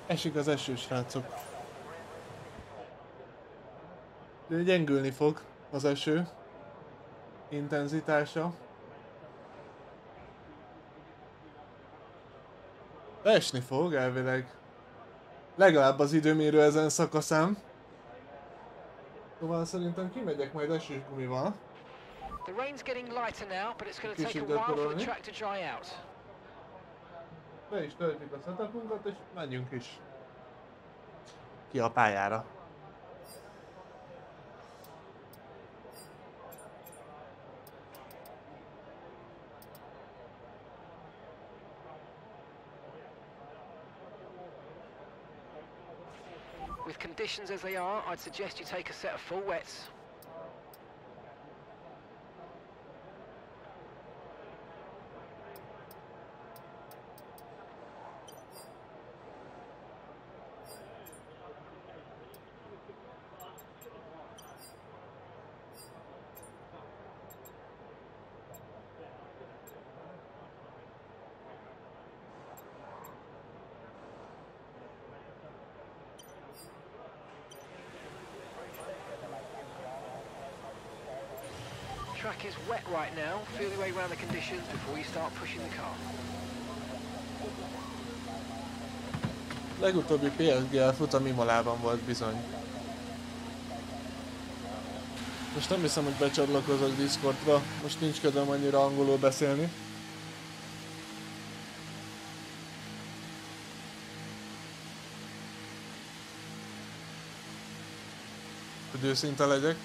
Esik az eső, srácok. De gyengülni fog az eső intenzitása. Esni fog elvileg. Legalább az időmérő ezen szakaszán. Szóval szerintem kimegyek majd esős gumival. Kicsit gyakorolni. Be is töltjük a setupunkat és menjünk is ki a pályára. With conditions as they are, I'd suggest you take a set of full wets. Track is wet right now. Feel your way around the conditions before you start pushing the car. Legutóbbi Psgl futam Imolában volt bizony. Most nem hiszem, hogy becsatlakozok Discordra, most nincs kedvem annyira angolul beszélni. Hogy őszinte legyek.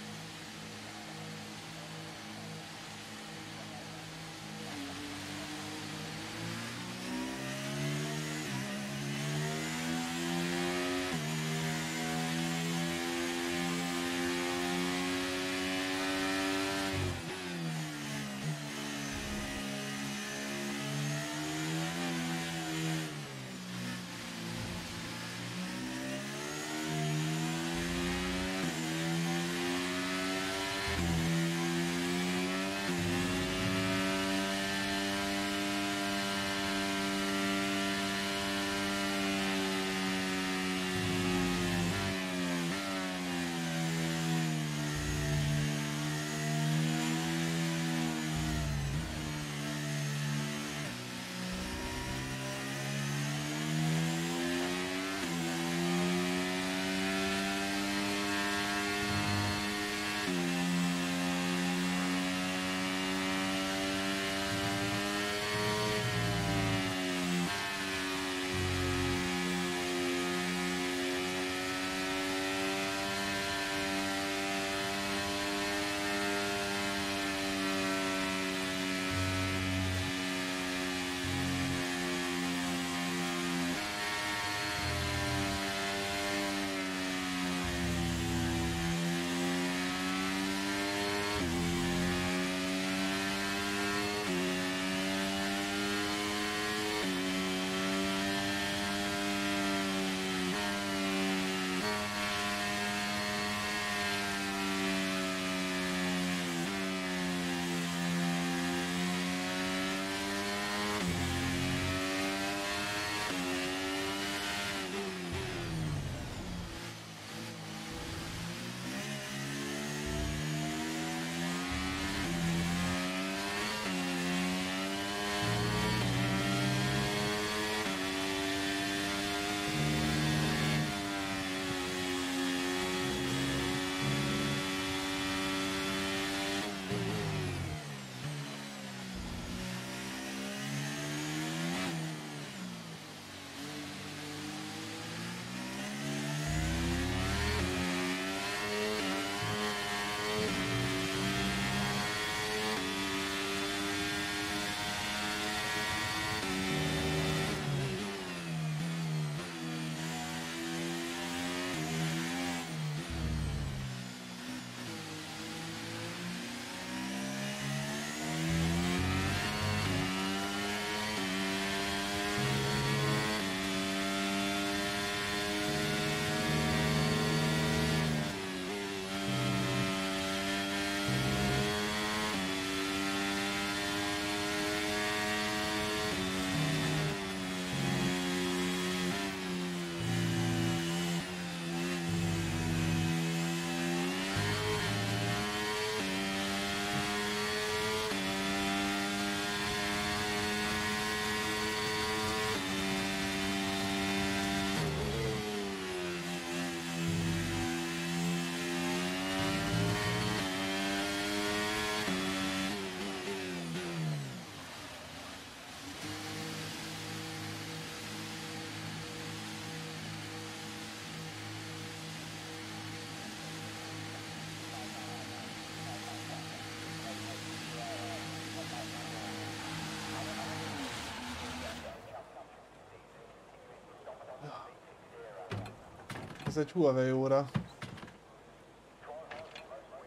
Ez egy Huawei óra.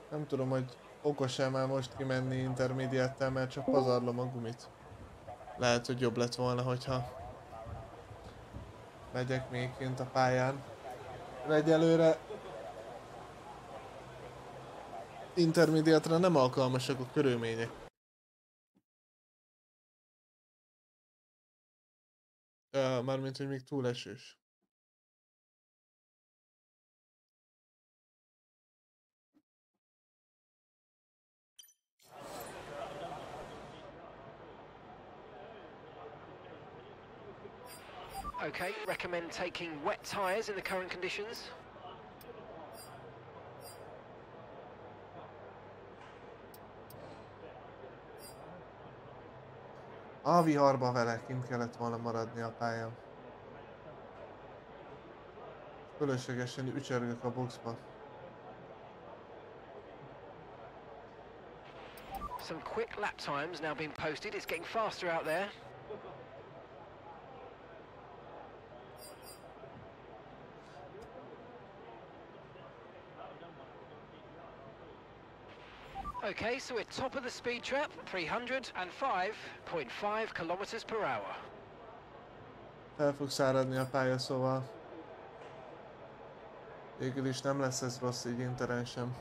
Nem tudom, hogy okos-e már most kimenni intermediate-tel, mert csak pazarlom a gumit. Lehet, hogy jobb lett volna, hogyha megyek még kint a pályán. De egyelőre intermediate-re nem alkalmasak a körülmények. Mármint, hogy még túl esős. Okay, recommend taking wet tyres in the current conditions. A viharba vele kint kellett volna maradni a pályán. Fölöslegesen ücsörgök a boxba. Some quick lap times now being posted. It's getting faster out there. Okay, so we're top of the speed trap, 305.5 kilometers per hour. Fel fog száradni a pálya, szóval végül is nem lesz ez rossz így interen sem.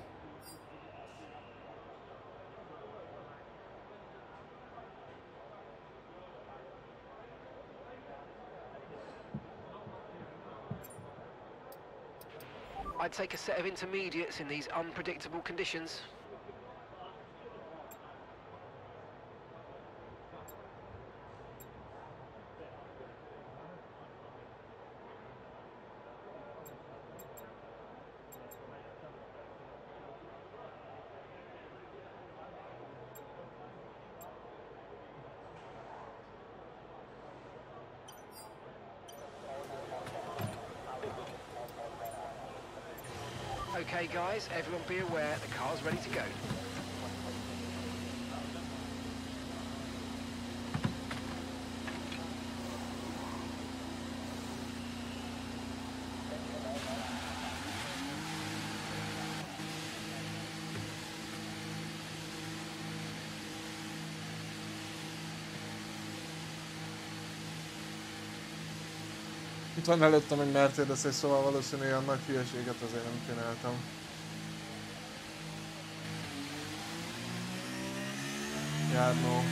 I'd take a set of intermediates in these unpredictable conditions. Okay guys, everyone be aware, the car's ready to go. Itt van előttem egy Mercedes, szóval valószínűleg olyan nagy hülyeséget azért nem csináltam. Járnó.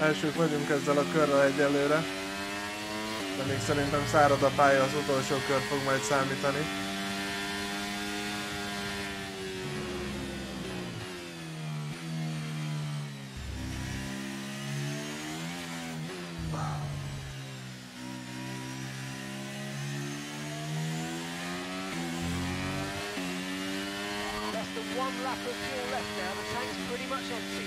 Elsők vagyunk ezzel a körrel egyelőre. De még szerintem szárad a pálya, az utolsó kör fog majd számítani. Less than 1 lap of fuel left now. The tank's pretty much empty.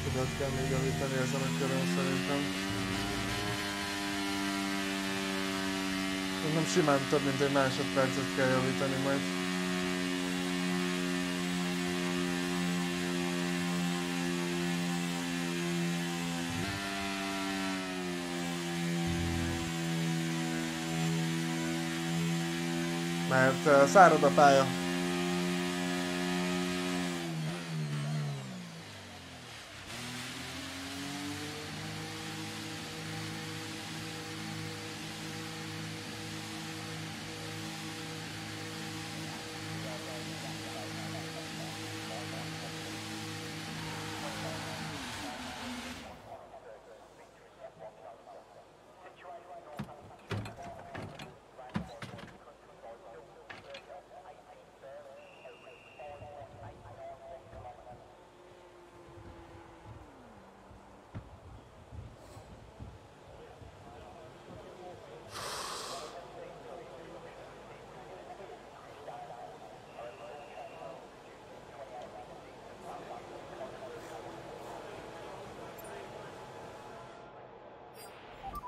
Tudat kell még javítani ezen a körön szerintem. Nem simán több mint egy másodpercet kell javítani majd. Mert szárad a pálya.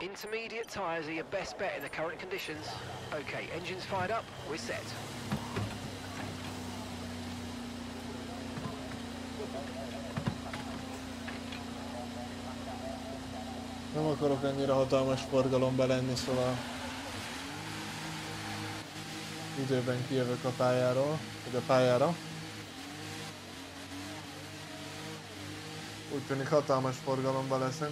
Intermediate tyres are your best bet in the current conditions. Okay, engines fired up, we're set. Nem akarok annyira hatalmas forgalomba lenni, szóval időben kijövök a pályáról, vagy a pályára. Úgy tűnik hatalmas forgalomba leszek.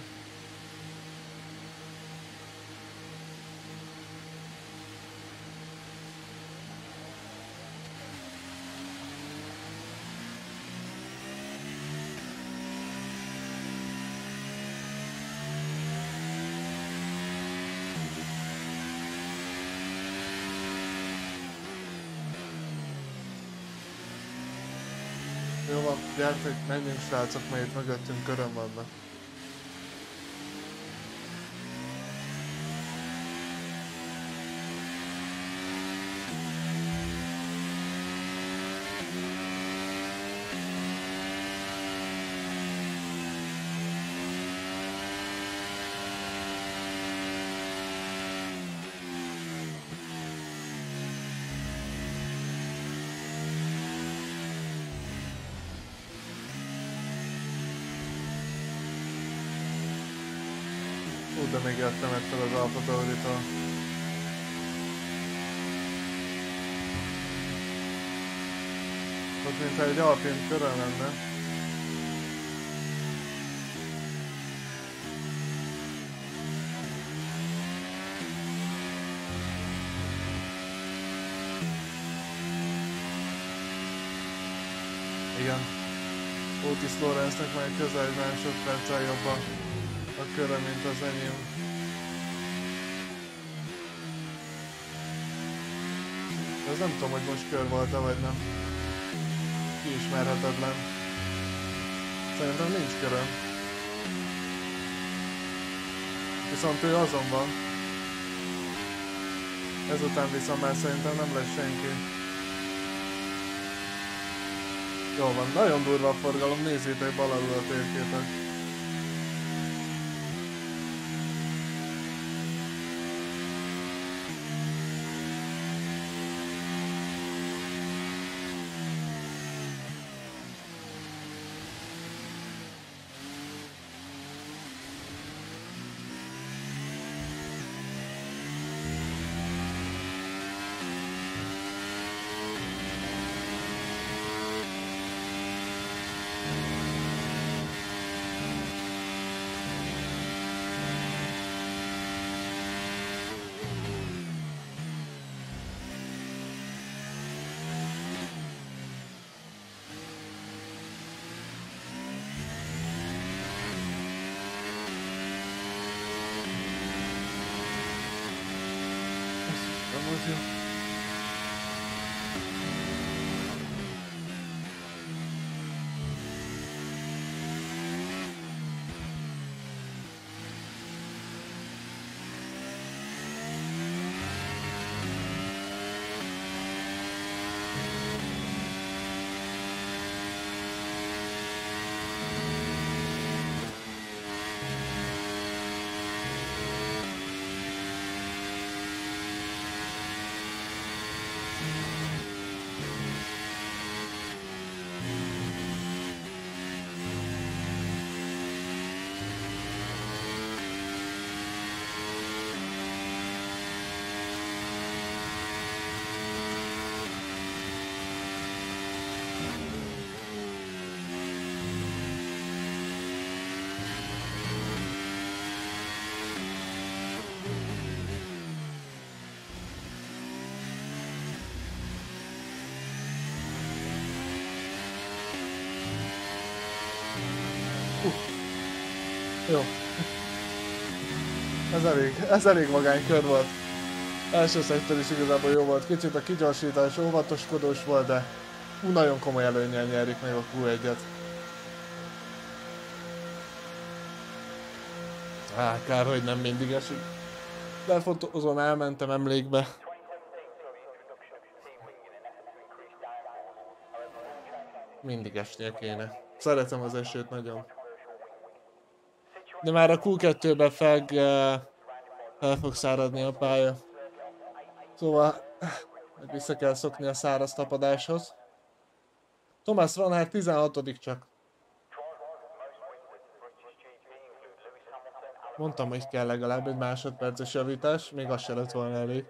Jó van, gyertek, menjünk srácok, mert itt mögöttünk körön vannak. De még jöttem ettől az Alfa Tauritól. Ott mintha egy alpin körön lenne. Igen. Otis Lawrence-nek majd közel egy másodperccel jobban a köre, mint az enyém. Ez nem tudom, hogy most kör volt-e vagy nem. Kiismerhetetlen. Szerintem nincs köröm. Viszont ő azon van. Ezután viszont már szerintem nem lesz senki. Jó van, nagyon durva a forgalom, nézzétek bal alul a térképet. Nem volt jó. Jó. Ez elég vagány kör volt. Első szektor is igazából jó volt. Kicsit a kigyorsítás óvatoskodós volt, de nagyon komoly előnnyel nyerik meg a Q1-et. Kár, hogy nem mindig esik. Lefotózom, elmentem emlékbe. Mindig esnie kéne. Szeretem az esőt nagyon. De már a Q2-ben fel fog száradni a pálya. Szóval vissza kell szokni a száraz tapadáshoz. Thomas Ranhár 16. csak. Mondtam, hogy kell legalább egy másodperces javítás, még az se lett volna elég.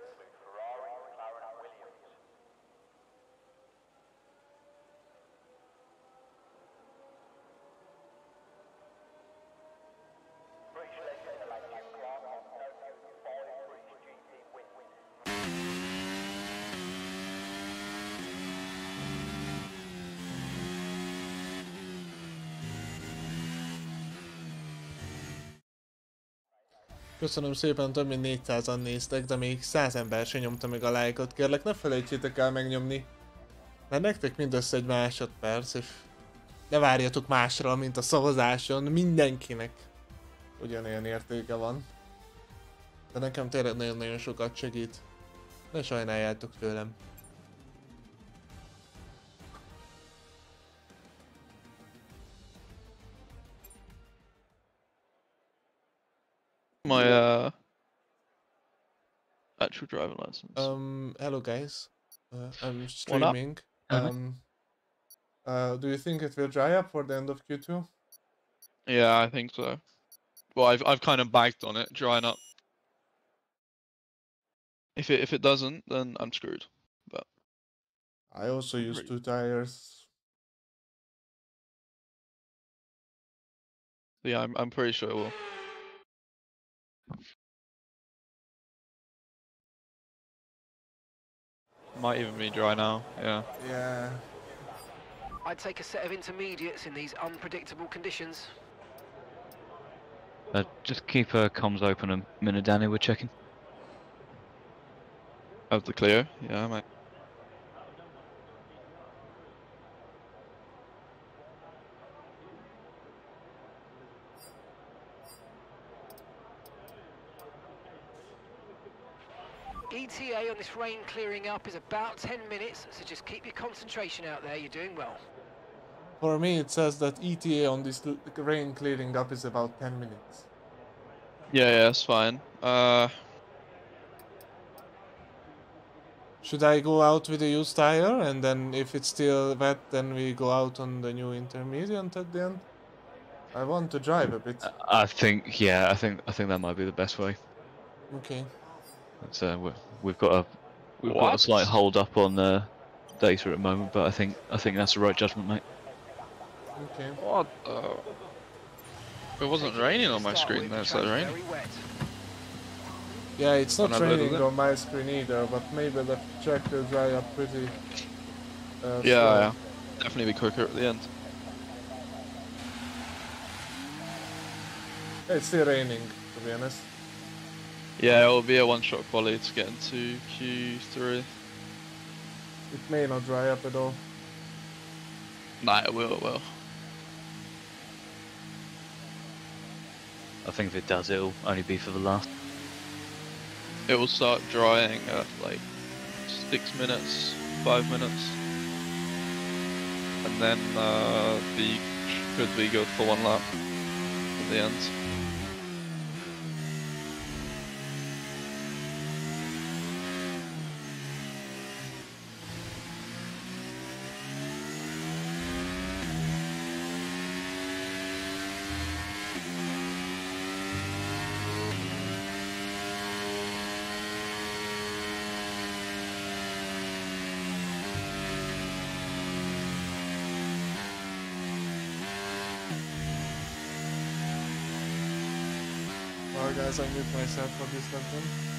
Köszönöm szépen, több mint 400-an néztek, de még 100 ember se nyomta meg a lájkot. Kérlek, ne felejtsétek el megnyomni, mert nektek mindössze egy másodperc, és ne várjatok másra, mint a szavazáson. Mindenkinek ugyanolyan értéke van. De nekem tényleg nagyon-nagyon sokat segít. Ne sajnáljátok tőlem. My actual driving license. Hello guys. I'm streaming. Do you think it will dry up for the end of Q2? Yeah, I think so. Well, I've kind of bagged on it, drying up. If it doesn't, then I'm screwed. But I also use 2 tires. yeah, I'm pretty sure it will. Might even be dry now, yeah. Yeah. I'd take a set of intermediates in these unpredictable conditions. Just keep comms open a minute, Danny, we're checking. Have the clear, yeah, mate. ETA on this rain clearing up is about 10 minutes, so just keep your concentration out there, you're doing well. For me it says that ETA on this rain clearing up is about 10 minutes. Yeah, that's fine. Should I go out with a used tire and then if it's still wet then we go out on the new intermediate at the end? I want to drive a bit. I think that might be the best way. Okay. It's, we've got a slight hold up on data at the moment, but I think that's the right judgment, mate. Okay. What? It wasn't raining on my screen. That's like rain. Yeah, it's not raining on my screen either, but maybe the track will dry up pretty. Yeah, definitely be quicker at the end. It's still raining, to be honest. Yeah, it will be a one-shot quali to get into Q3. It may not dry up at all. Nah, it will, it will. I think if it does, it'll only be for the last. It will start drying at like 6 minutes, 5 minutes. And then should be good for one lap at the end. Well guys, I mute myself for this one.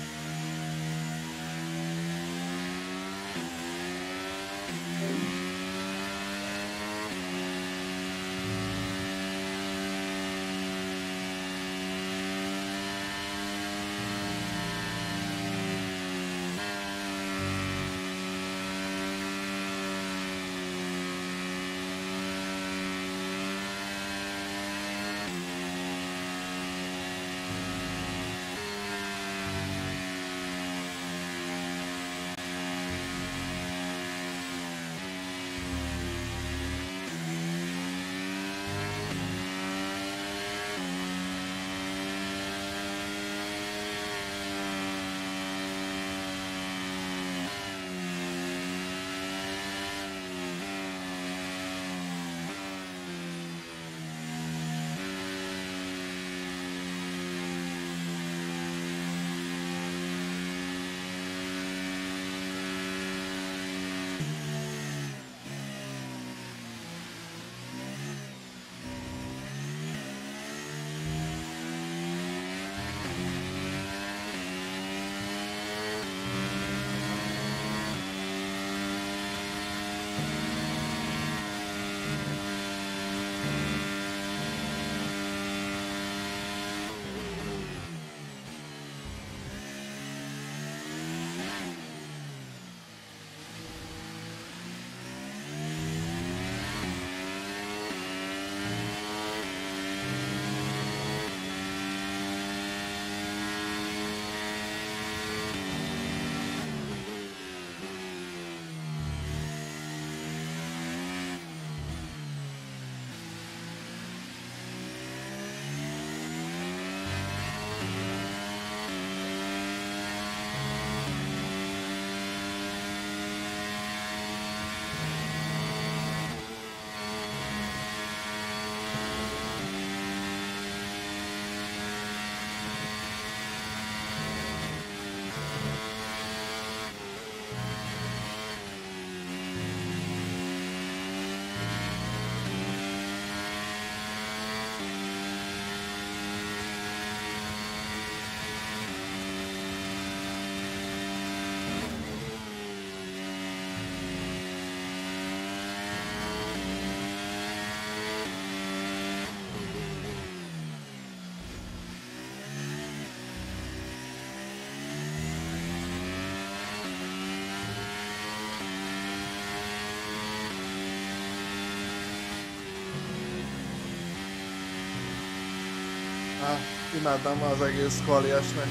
Imádnám az egész kvaliesnek.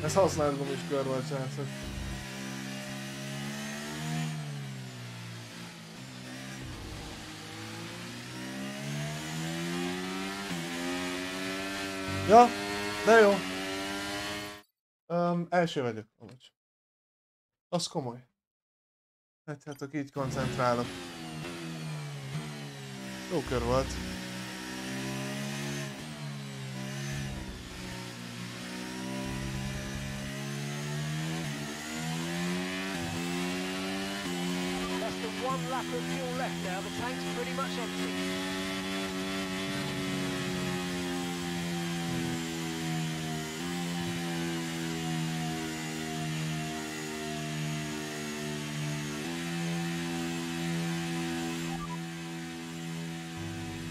Ez használt gumis kör volt, srácok. Ja, de jó. Első vagyok, amúgy. Az komoly. Hát így koncentrálok. Jó kör volt. One lap of fuel left now, the tank's pretty much empty.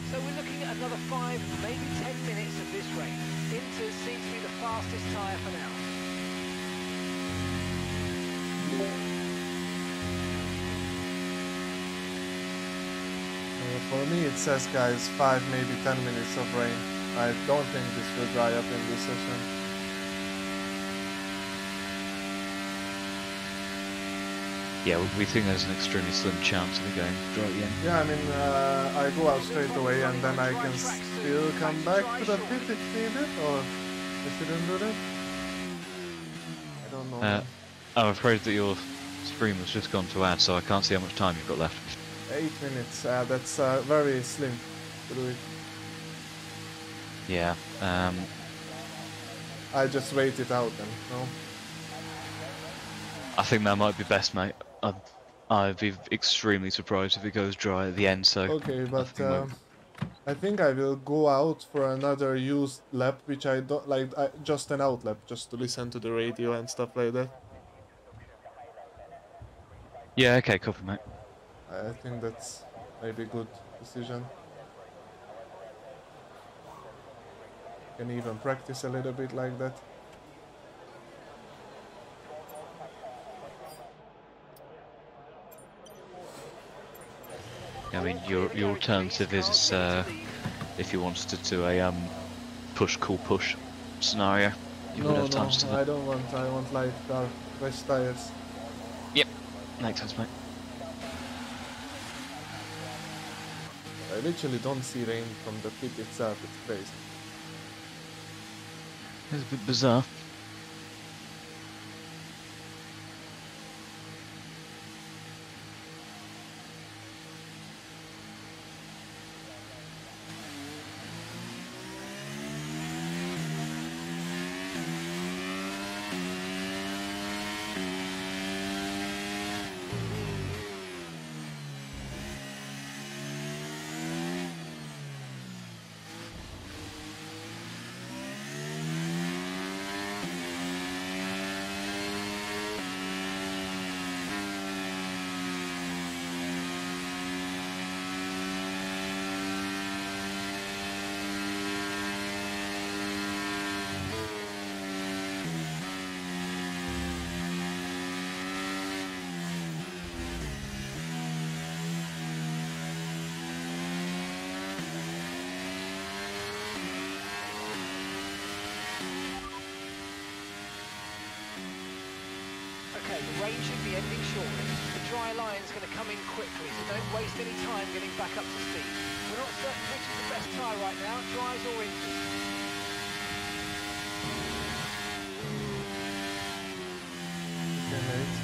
So we're looking at another 5, maybe 10 minutes of this race. Into seems to be the tyre for now. For me it says, guys, 5 maybe 10 minutes of rain. I don't think this will dry up in this session. Yeah, we think there's an extremely slim chance of it going dry at the end. Yeah, I mean, I go out straight away and then I can still come back to the pit if needed, or I shouldn't do that? I don't know. I'm afraid that your stream has just gone to ad, so I can't see how much time you've got left. 8 minutes, that's very slim to do it. Yeah, I just wait it out then, no? I think that might be best, mate. I'd be extremely surprised if it goes dry at the end, so... Okay, but I think I will go out for another used lap, which I don't like, just an out lap, just to listen to the radio and stuff like that. Yeah, okay, copy, mate. I think that's maybe a good decision. Can even practice a little bit like that. I mean, your alternative is if you wanted to do a push scenario. You would have time to do I don't want. I want light car, fresh tires. Yep, makes sense, mate. I literally don't see rain from the pit itself. It's crazy. It's a bit bizarre. Okay, the rain should be ending shortly. The dry line's going to come in quickly, so don't waste any time getting back up to speed. We're not certain which is the best tyre right now, dries or injured. Okay, mate.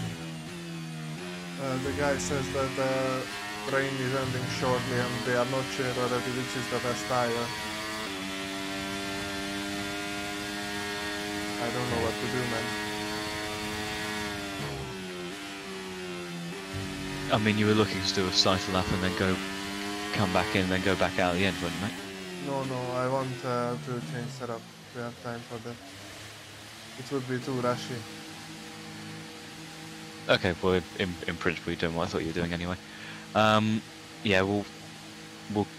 The guy says that the rain is ending shortly and they are not sure already which is the best tire. I don't know what to do, man. I mean, you were looking to do a cycle lap and then come back in and then go back out at the end, weren't you, mate? No, I want to change setup. We have time for that. It would be too rushy. Okay, well, in principle, you're doing what I thought you were doing anyway. Yeah, we'll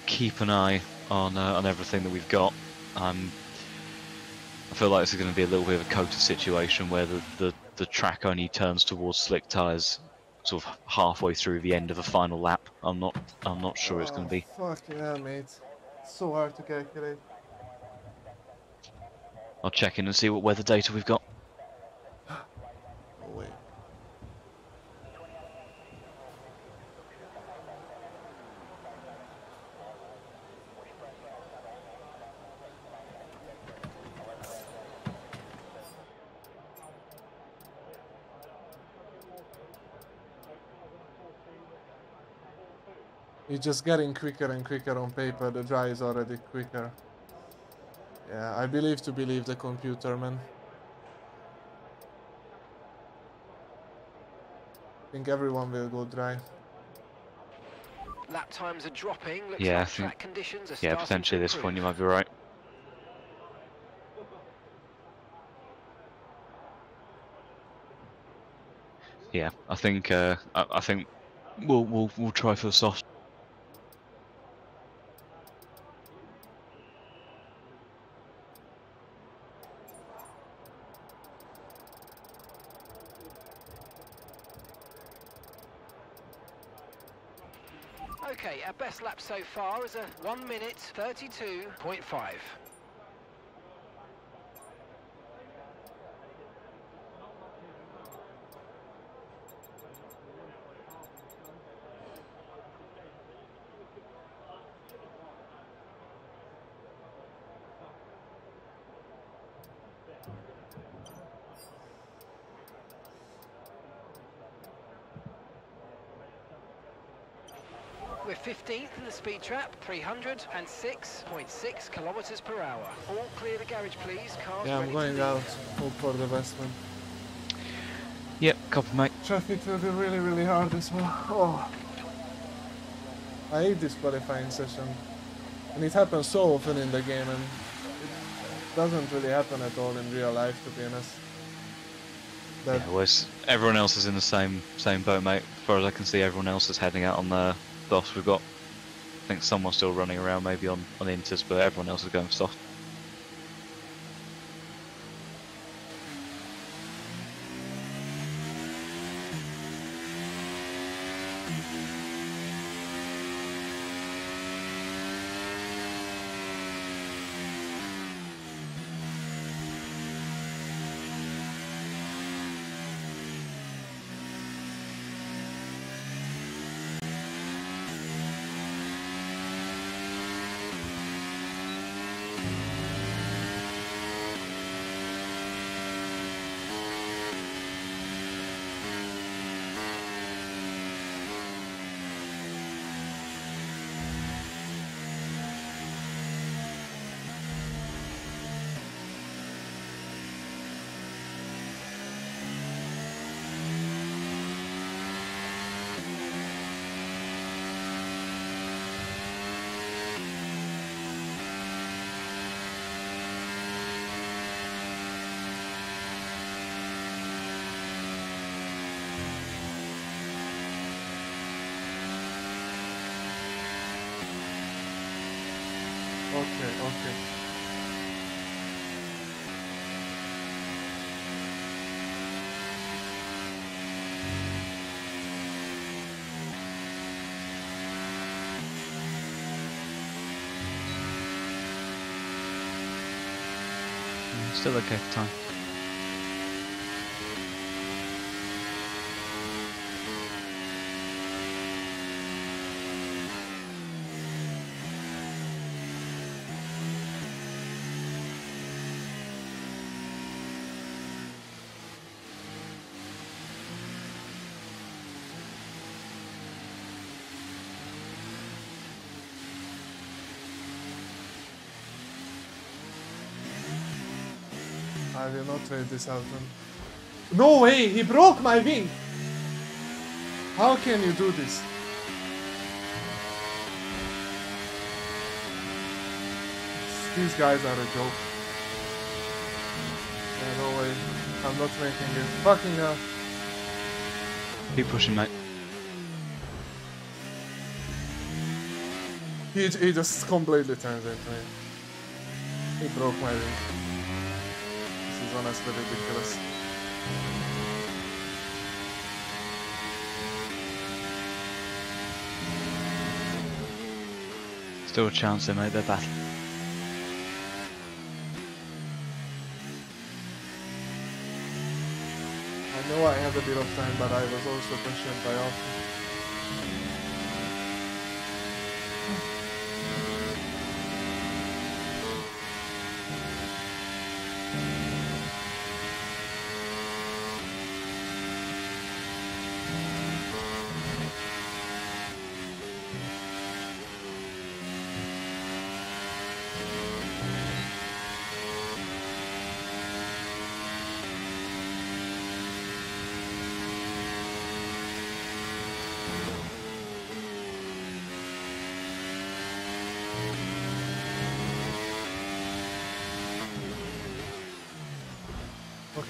keep an eye on everything that we've got. I feel like this is going to be a little bit of a Cota situation where the track only turns towards slick tyres sort of halfway through the end of the final lap. I'm not sure it's going to be. Fucking hell, mate. It's so hard to calculate. I'll check in and see what weather data we've got. No way. It's just getting quicker and quicker on paper. The dry is already quicker. Yeah, I believe the computer, man. I think everyone will go dry. Lap times are dropping. Looks Yeah, I like think, track conditions are yeah, starting potentially to at this point you improve. might be right. Yeah, I think we'll try for the soft. Okay, our best lap so far is a 1 minute 32.5. We're 15th in the speed trap, 306.6 kilometers per hour. All clear the garage, please. Cars Yeah, I'm ready going to out. leave. Hope for the best, man. Yep, copy, mate. Traffic will be really, really hard as well. Oh. I hate this qualifying session. And it happens so often in the game, and it doesn't really happen at all in real life, to be honest. That Yeah, well, everyone else is in the same boat, mate. As far as I can see, everyone else is heading out on the softs. We've got, I think, someone still running around maybe on inters, but everyone else is going for soft. okay. Still okay for time. I will not trade this out. Man. No way! He broke my wing! How can you do this? These guys are a joke. Yeah, no way. I'm not making it. Fucking hell. Keep pushing, mate. He just completely turns into me. He broke my wing. This is honestly ridiculous. Still a chance they made their battle. I know I had a bit of time, but I was also questioned by often.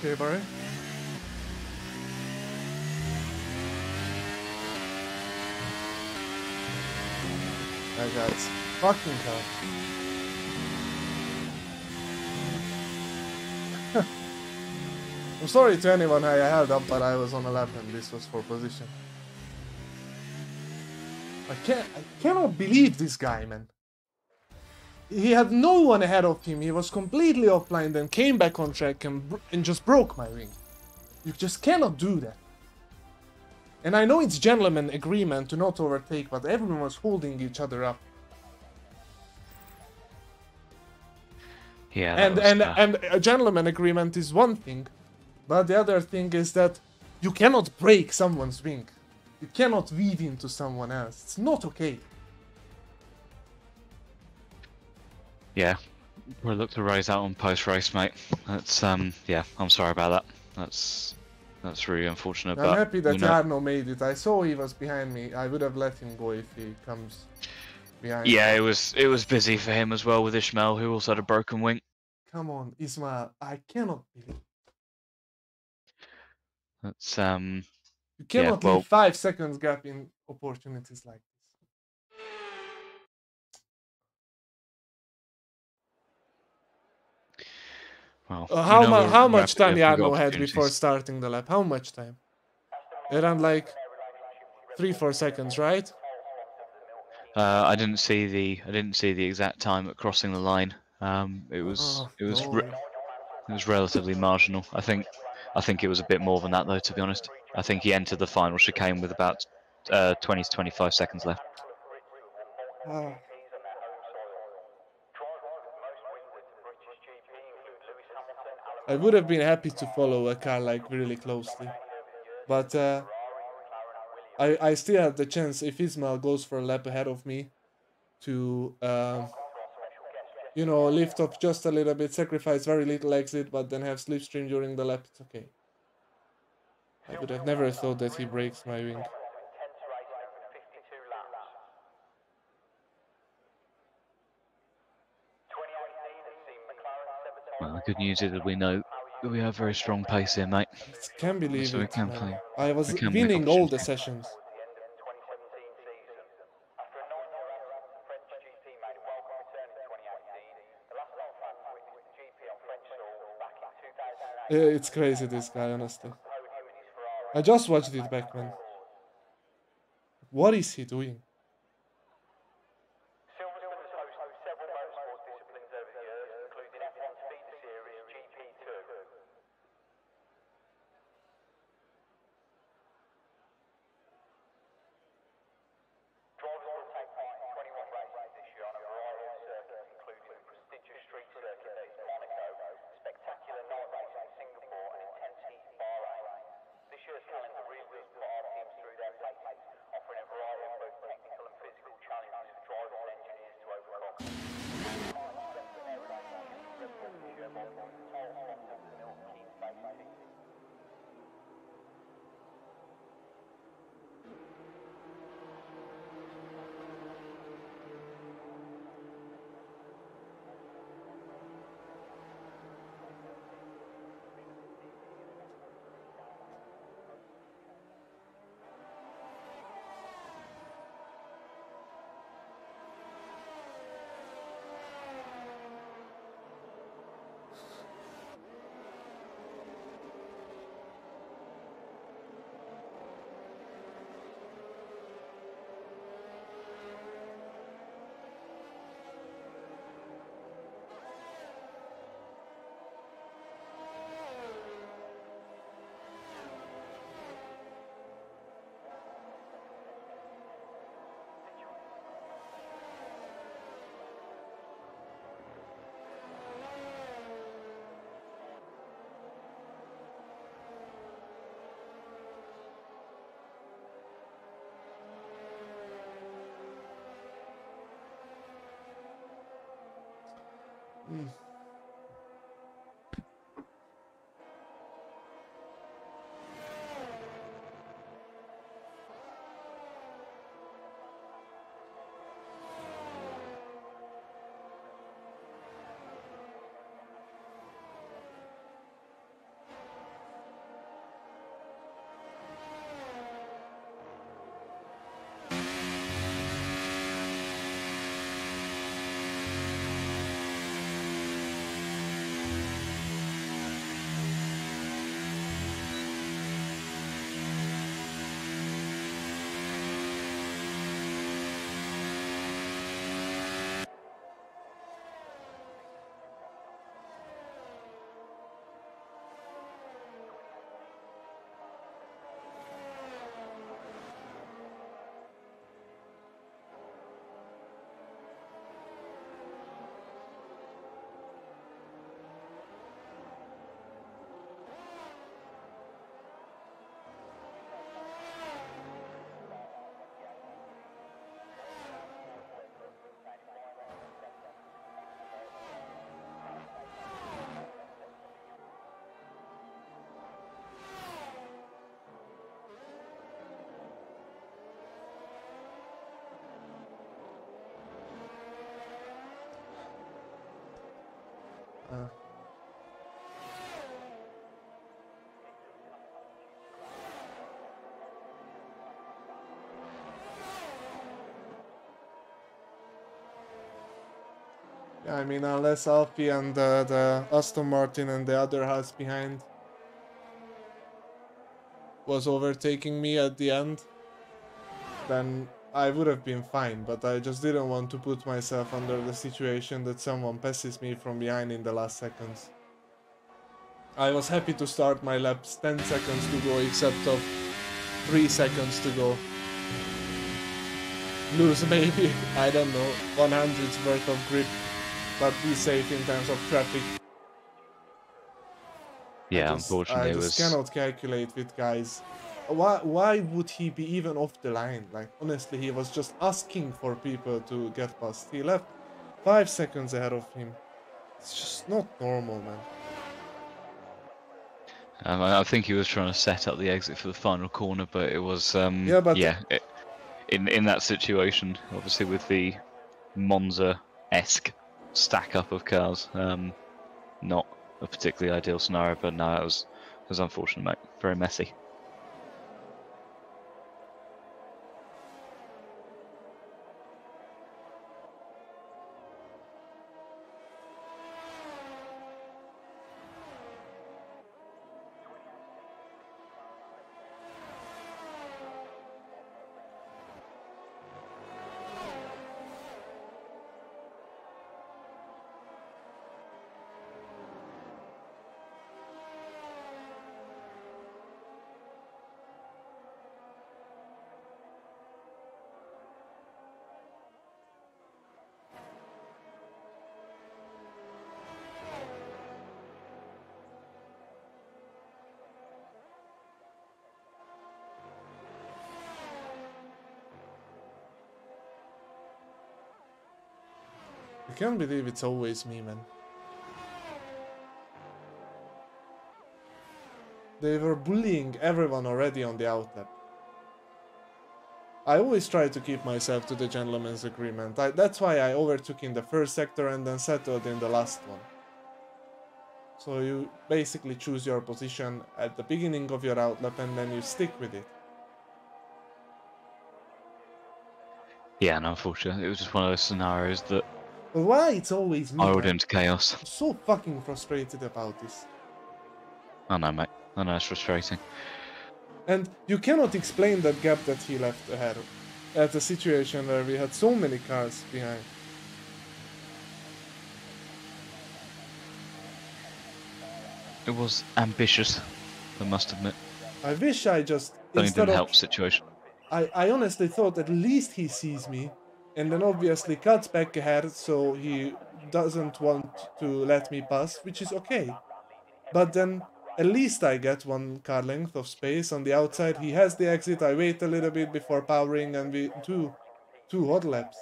Okay, Barry. That guy's fucking tough. I'm sorry to anyone I held up, but I was on a lap and this was for position. I cannot believe this guy, man. He had no one ahead of him. He was completely offline, then came back on track and just broke my wing. You just cannot do that. And I know it's gentleman agreement to not overtake, but everyone was holding each other up. Yeah. And a gentleman agreement is one thing, but the other thing is that you cannot break someone's wing. You cannot weave into someone else. It's not okay. Yeah, we'll look to raise out on post-race, mate. That's yeah, I'm sorry about that. That's really unfortunate. I'm happy that Jarno made it. I saw he was behind me. I would have let him go if he comes behind. Yeah, it was busy for him as well with Ishmael, who also had a broken wing. Come on, Ismail. I cannot believe. That's You cannot leave 5 seconds gap in opportunities like this. Well, how much time Jarno had before starting the lap? How much time? Around like 3-4 seconds, right? I didn't see the exact time at crossing the line. It was relatively marginal. I think it was a bit more than that though, to be honest. I think he entered the final chicane with about 20 to 25 seconds left. I would have been happy to follow a car like really closely, but I still have the chance if Ismail goes for a lap ahead of me to you know, lift off just a little bit, sacrifice very little exit, but then have slipstream during the lap. It's okay. I would have never thought that he breaks my wing. Well, the good news is that we know that we have very strong pace here, mate. I can't believe so it, man. I was winning all the sessions. It's crazy, this guy, honestly. I just watched it back, man. What is he doing? Silverstone has hosted several motorsport disciplines over the years, including F1 Speed Series, GP2. Drivers will take part in 21 races this year on a variety of circuits, including the prestigious street circuit that is Monaco, spectacular night racing in Singapore, and intense heat in Bahrain. This year's calendar really does put our teams through their paces, offering a variety of both technical and physical challenges for drivers and engineers to overcome. I mean, unless Alfie and the Aston Martin and the other house behind was overtaking me at the end, then I would have been fine, but I just didn't want to put myself under the situation that someone passes me from behind in the last seconds. I was happy to start my laps 10 seconds to go, except of 3 seconds to go. Lose maybe, I don't know, 100's worth of grip, but be safe in terms of traffic. Yeah, unfortunately, I just cannot calculate with guys. Why would he be even off the line? Like, honestly, he was just asking for people to get past. He left 5 seconds ahead of him. It's just not normal, man. I think he was trying to set up the exit for the final corner, but it was Yeah, but in that situation, obviously with the Monza-esque stack up of cars, not a particularly ideal scenario. But no, it was unfortunate, mate. Very messy. I can't believe it's always me, man. They were bullying everyone already on the outlap. I always try to keep myself to the gentleman's agreement. That's why I overtook in the first sector and then settled in the last one. So you basically choose your position at the beginning of your outlap and then you stick with it. Yeah, and unfortunately, it was just one of those scenarios that But why it's always me? spiraled into chaos. I'm so fucking frustrated about this. I know, mate. I know, it's frustrating. And you cannot explain that gap that he left ahead at a situation where we had so many cars behind. It was ambitious, I must admit. I wish I just Only instead didn't of help the situation. I honestly thought at least he sees me and then obviously cuts back ahead so he doesn't want to let me pass, which is okay. But then at least I get one car length of space on the outside. He has the exit, I wait a little bit before powering and we two hot laps.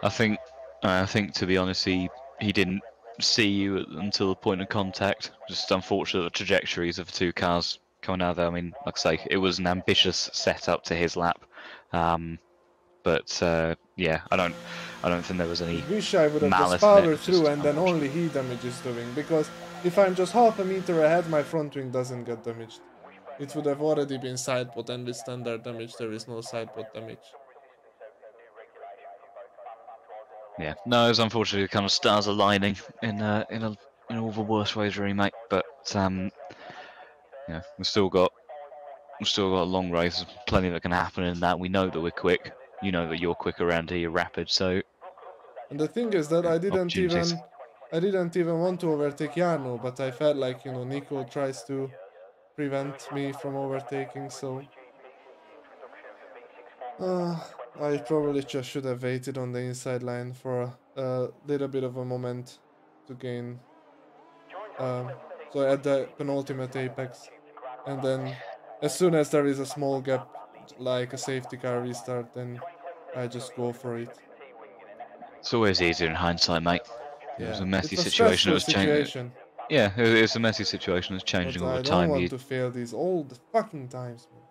I think to be honest, he didn't see you until the point of contact. Just unfortunate the trajectories of the two cars coming out there. I mean, like I say, it was an ambitious setup to his lap, but yeah, I don't think there was any I wish I would have malice just in it. powered Just through and then unfortunate. only he damages the wing, because if I'm just half a meter ahead, my front wing doesn't get damaged. It would have already been sidepod, and with standard damage there is no sidepod damage. Yeah, no, it was unfortunately kind of stars aligning in all the worst ways, really, mate. But yeah, we've still got a long race. Plenty that can happen in that. We know that we're quick. You know that you're quick around here. You're rapid. So And the thing is that yeah, I didn't opportunities. even want to overtake Jarno, but I felt like, you know, Nico tries to prevent me from overtaking, so I probably just should have waited on the inside line for a little bit of a moment to gain so at the penultimate apex, and then as soon as there is a small gap like a safety car restart, then I just go for it. It's always easier in hindsight, mate. It was Yeah, a messy it's a situation. It stressful was changing. situation, Yeah, it was a messy situation. It's changing but all the I don't time. want to fail these all the fucking times, man.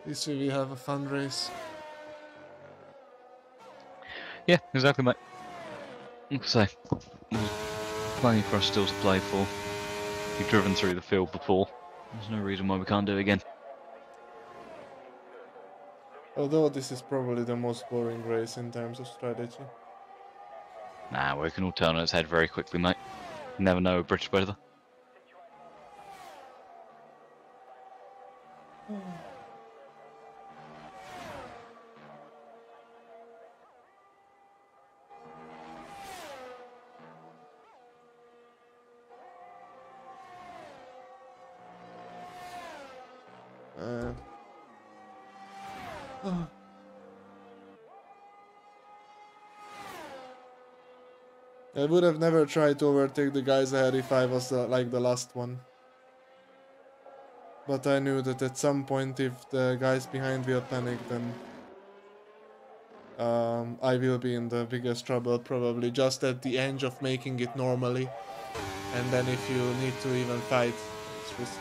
This way we have a fun race. Yeah, exactly, mate. Like I say, there's plenty for us still to play for. We've driven through the field before. There's no reason why we can't do it again. Although this is probably the most boring race in terms of strategy. Nah, we can all turn on its head very quickly, mate. You never know with British weather. I would have never tried to overtake the guys ahead if I was like the last one. But I knew that at some point if the guys behind will panic, then I will be in the biggest trouble, probably just at the edge of making it normally. And then if you need to even fight, it's risky.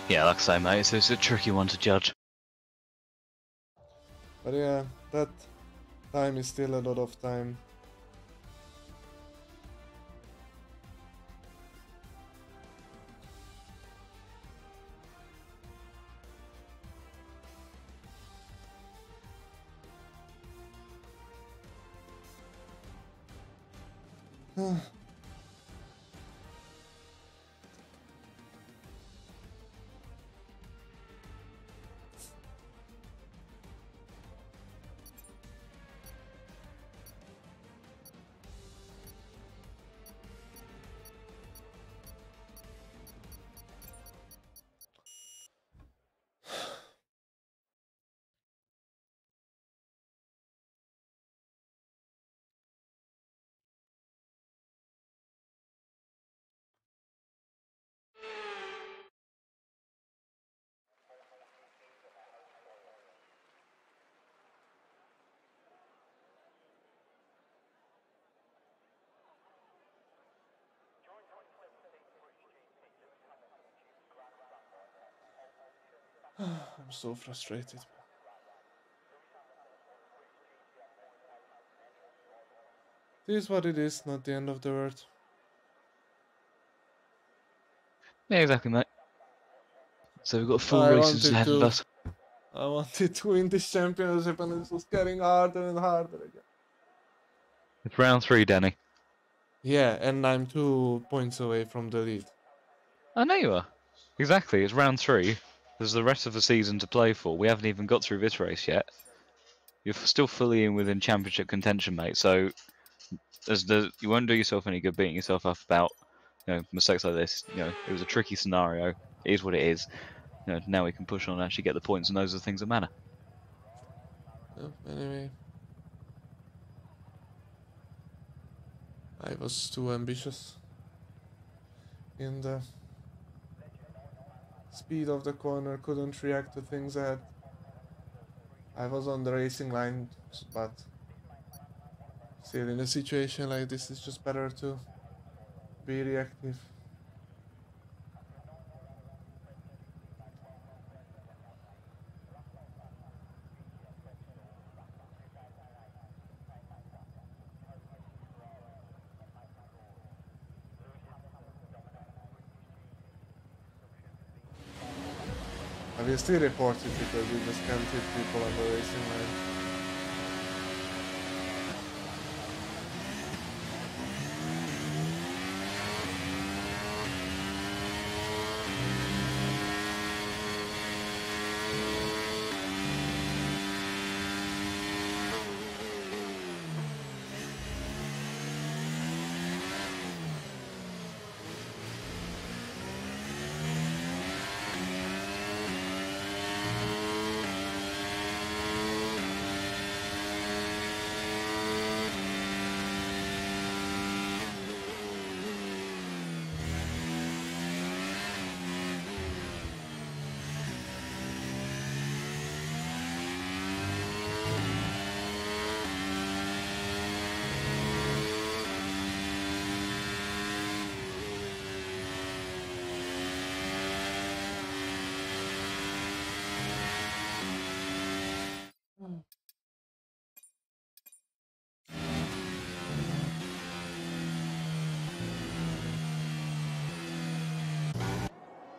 Yeah, like I say, mate, it's a tricky one to judge. But yeah, that time is still a lot of time. I'm so frustrated. This is what it is, not the end of the world. Yeah, exactly, mate. So we've got 4 I races wanted ahead of to- us. I wanted to win this championship and it's just getting harder and harder again. It's round 3, Danny. Yeah, and I'm 2 points away from the lead. I know you are. Exactly, it's round 3. There's the rest of the season to play for. We haven't even got through this race yet. You're still fully in within championship contention, mate. So you won't do yourself any good beating yourself up about mistakes like this. It was a tricky scenario. It is what it is. Now we can push on and actually get the points, and those are the things that matter. Anyway. I was too ambitious in the speed of the corner, couldn't react to things ahead. I was on the racing line, but still in a situation like this it's just better to be reactive. I will still report it because we just can't hit people on the racing line.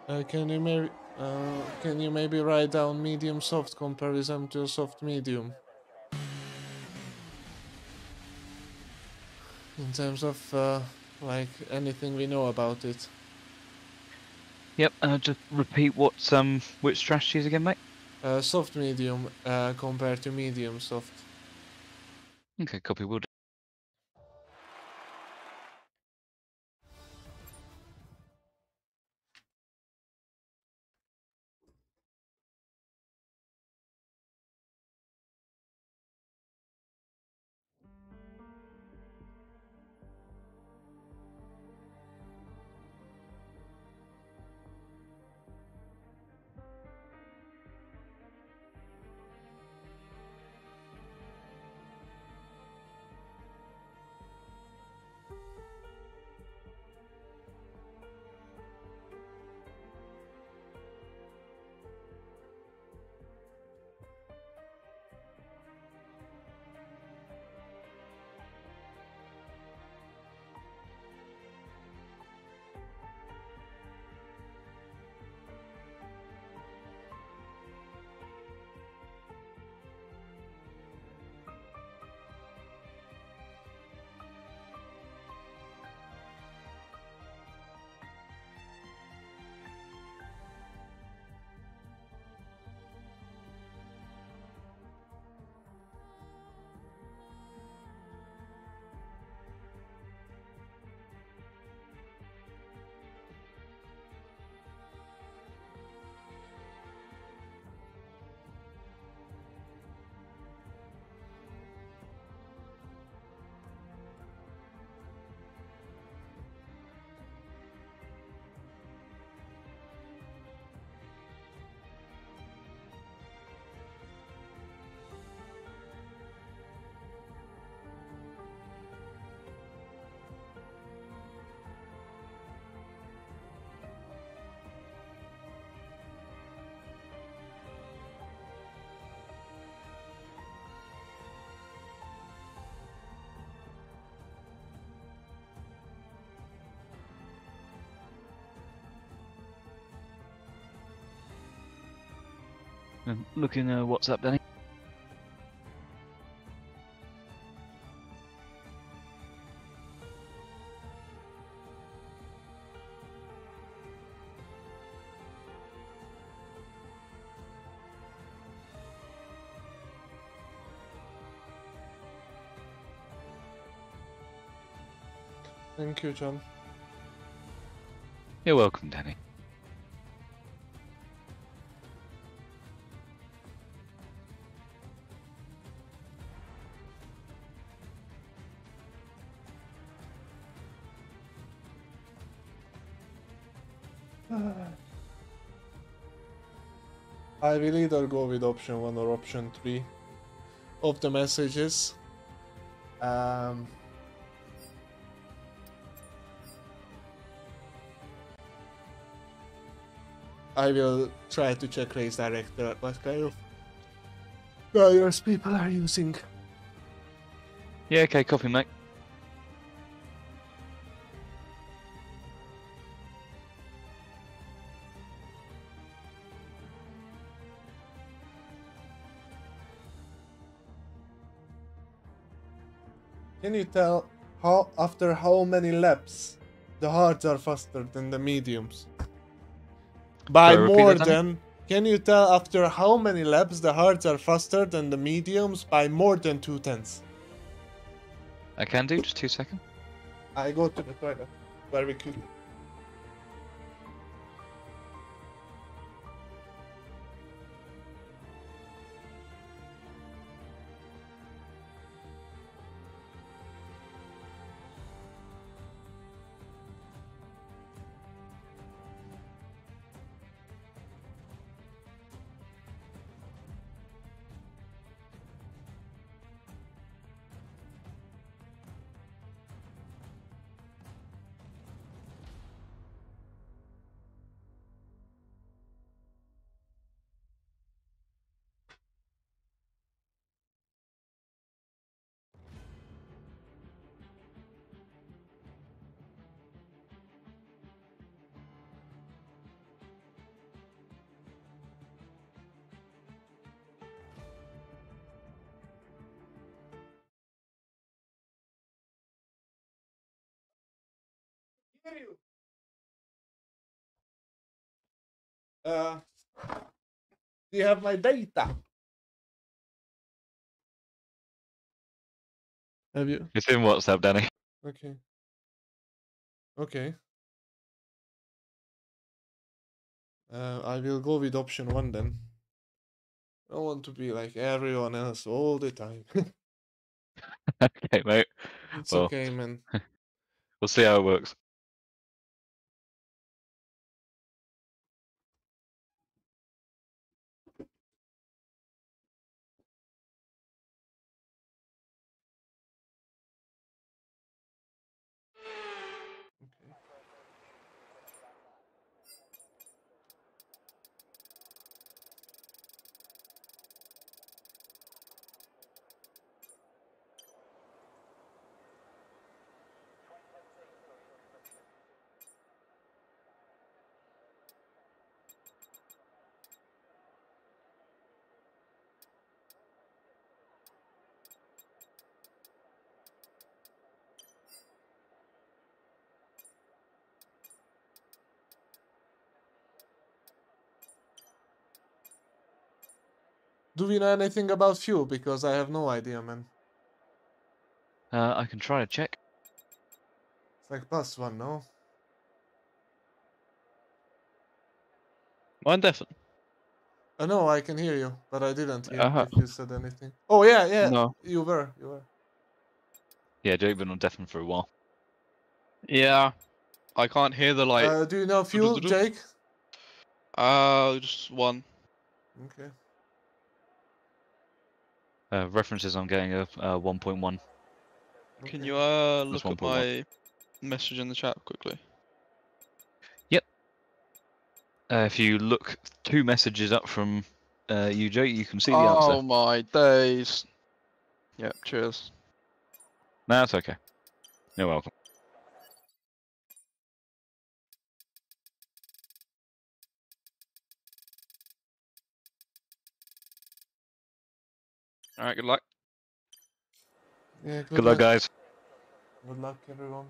Can you maybe write down medium soft comparison to soft medium? In terms of like anything we know about it. Yep, just repeat what's which strategies again, mate? Soft medium compared to medium soft. Okay, copy. Will do. Looking what's up, Danny. Thank you, John. You're welcome, Danny. I will either go with option 1 or option 3 of the messages. I will try to check race director what kind of tires people are using. Yeah, okay, copy, mate. Can you tell after how many laps the hards are faster than the mediums? By Sorry, repeat more that, Danny? than... Can you tell after how many laps the hards are faster than the mediums by more than 2/10? I can do, just 2 seconds. I go to the toilet very quickly. Do you have my data? Have you? It's in WhatsApp, Danny. Okay. Okay. I will go with option 1 then. I don't want to be like everyone else all the time. Okay, mate. It's Well, okay, man. we'll see how it works. Do we know anything about fuel? Because I have no idea, man. I can try to check. It's like +1, no? Mine definitely. No, I can hear you, but I didn't hear Uh-huh. if you said anything. Oh, yeah, yeah. No. You were. Yeah, Jake been on deafen for a while. Yeah. I can't hear the like. Do you know fuel, Jake? Just one. Okay. References I'm getting are 1.1. Can Okay. you look at 1.1. my message in the chat quickly? Yep. If you look 2 messages up from you, Jake, you can see the Oh answer. my days. Yep, cheers. No, that's okay. You're welcome. Alright, good luck. Yeah, Good luck, guys. Good luck, everyone.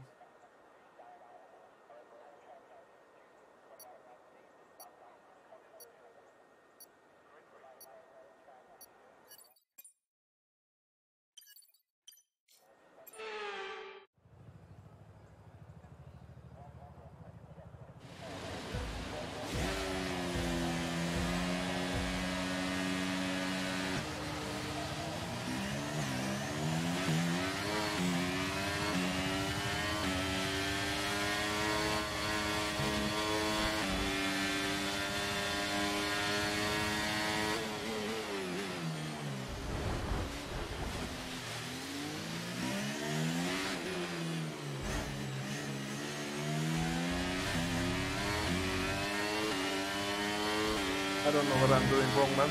I don't know what I'm doing wrong, man.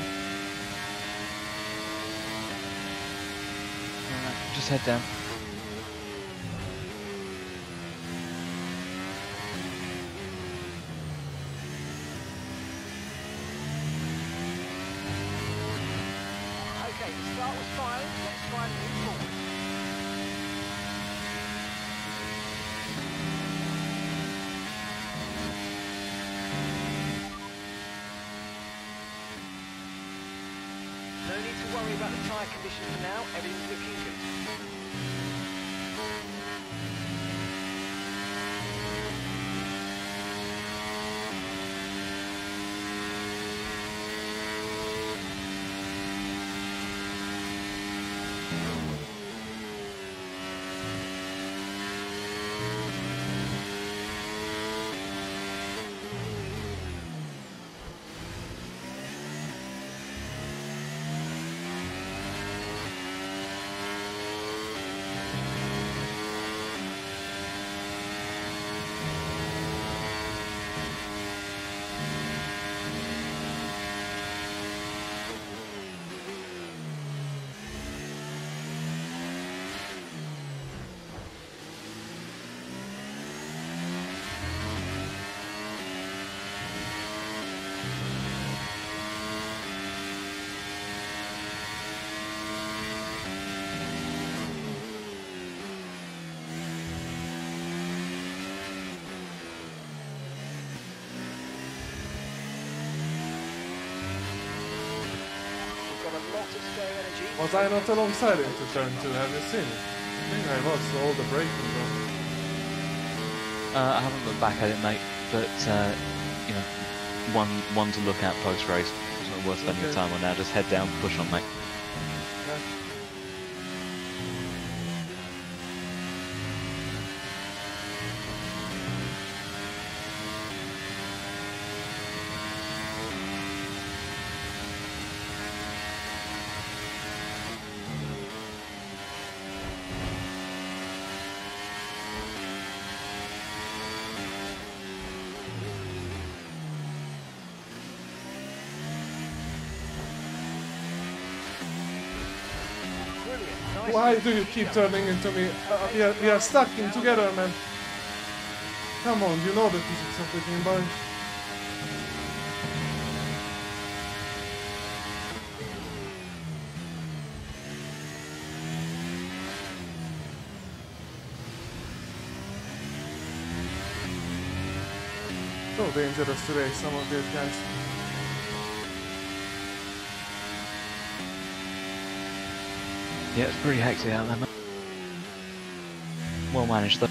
Just head down. Okay, the start was fine. Let's try and move forward. No need to worry about the tyre condition for now. Everything's looking good. Was I not alongside him to turn 2? Have you seen it? I think I was, so all the braking done. I haven't looked back at it, mate, but you know, one to look at post-race. It's not worth spending your time on now. Just head down, push on, mate. Yeah. Brilliant. Nice. Why do you keep turning into me? We are stuck in together, man. Come on, you know the physics of the game, boy. So dangerous today, some of these guys. Yeah, it's pretty hectic out there, mate. Well managed, though.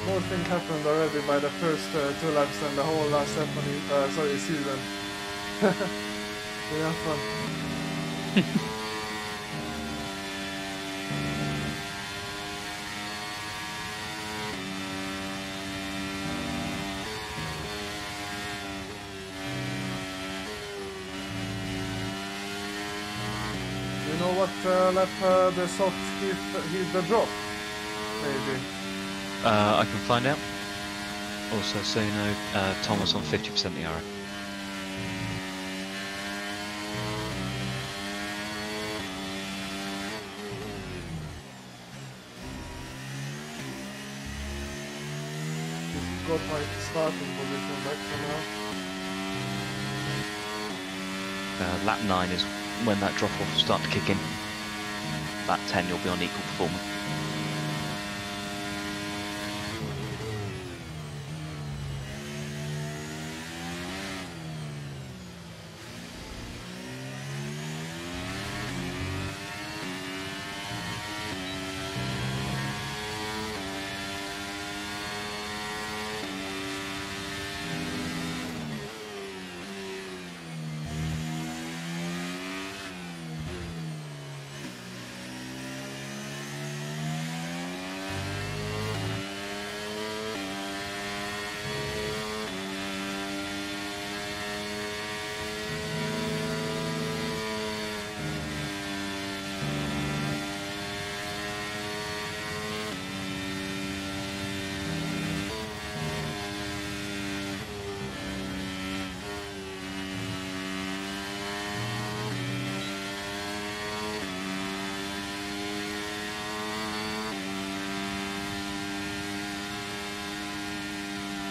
More things happened already by the first 2 laps than the whole last F1 season. Yeah, fun. You know what lap the soft hit the drop? Maybe. I can find out. Also, so you know, Thomas on 50% the arrow. Got my starting position back somehow. Lap 9 is when that drop off will start to kick in. Lap 10 you'll be on equal performance.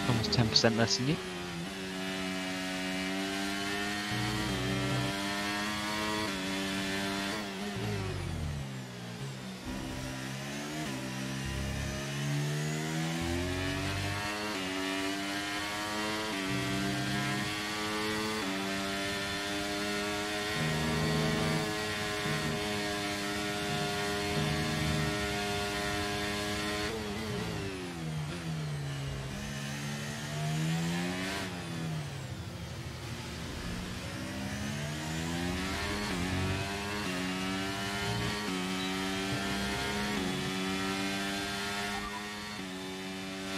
Almost 10% less than you.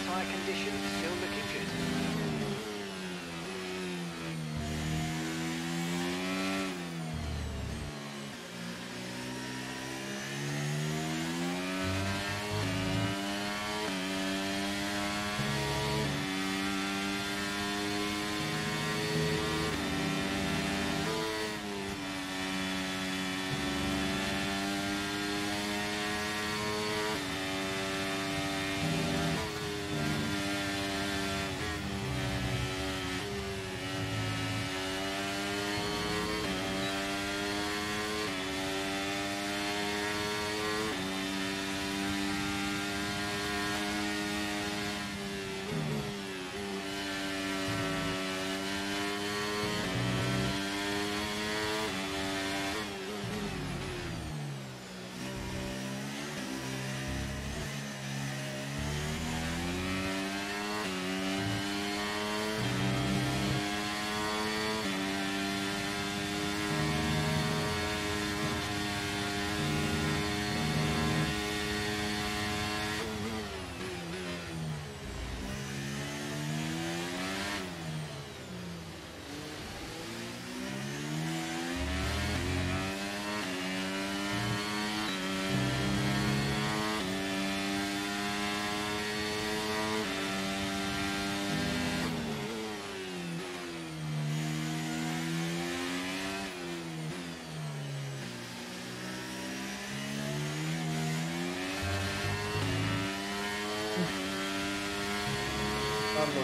Tyre conditions still looking good.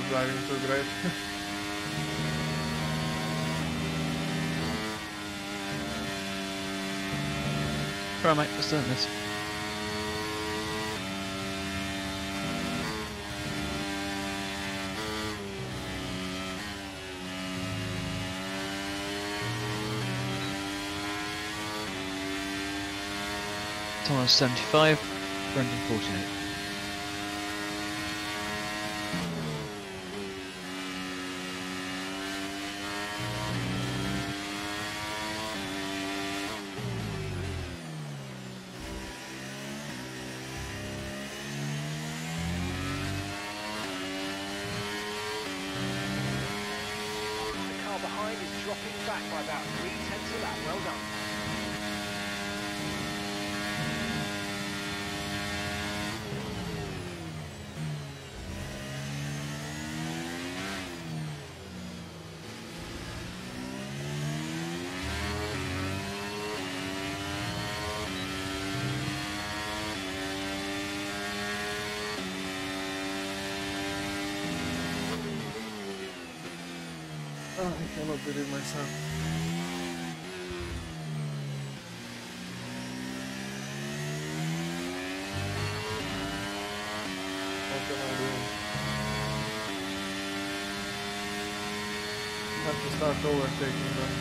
was driving too great. Right, mate, let's learn this. Time 75, Brendan 48. The car behind is dropping back by about 3/10 of a lap. Well done. Oh, I cannot believe myself. What can I do? I have to start overtaking them.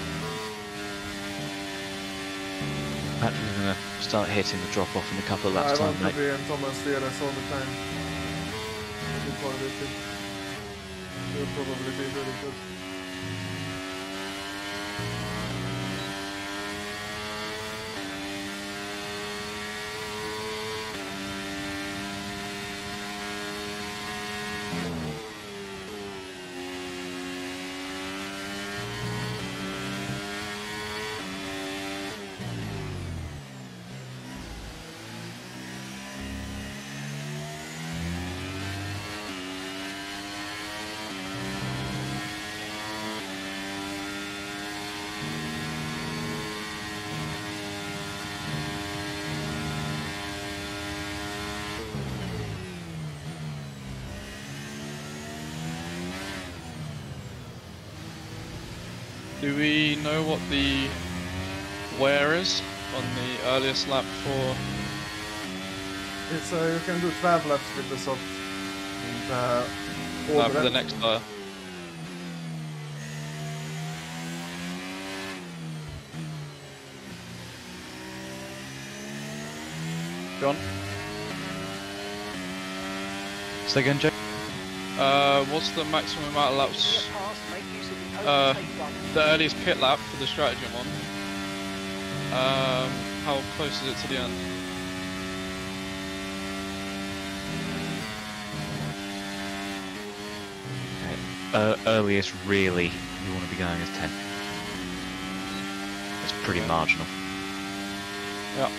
Actually, we're going to start hitting the drop off in a couple of I laps want time, to mate. be in Thomas DRS all the time. Before this will probably be very good. Do we know what the wear is on the earliest lap for? It's you can do 12 laps with the soft. And, For the next tyre? John? Say again, Jake? What's the maximum amount of laps? Pass, make use of the overtake button. The earliest pit lap for the strategy one. How close is it to the end? Earliest really you want to be going is 10. It's pretty marginal. Yeah.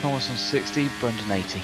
Thomas on 60, Brendan 80.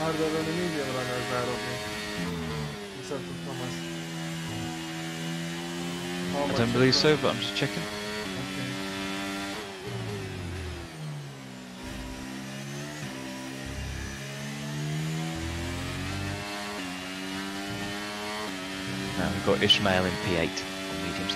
Harder than a medium runner zárogni. Viszont tudtam azt. I don't believe so, but I'm just checking. Okay. Now we've got Ishmael in P8 on mediums.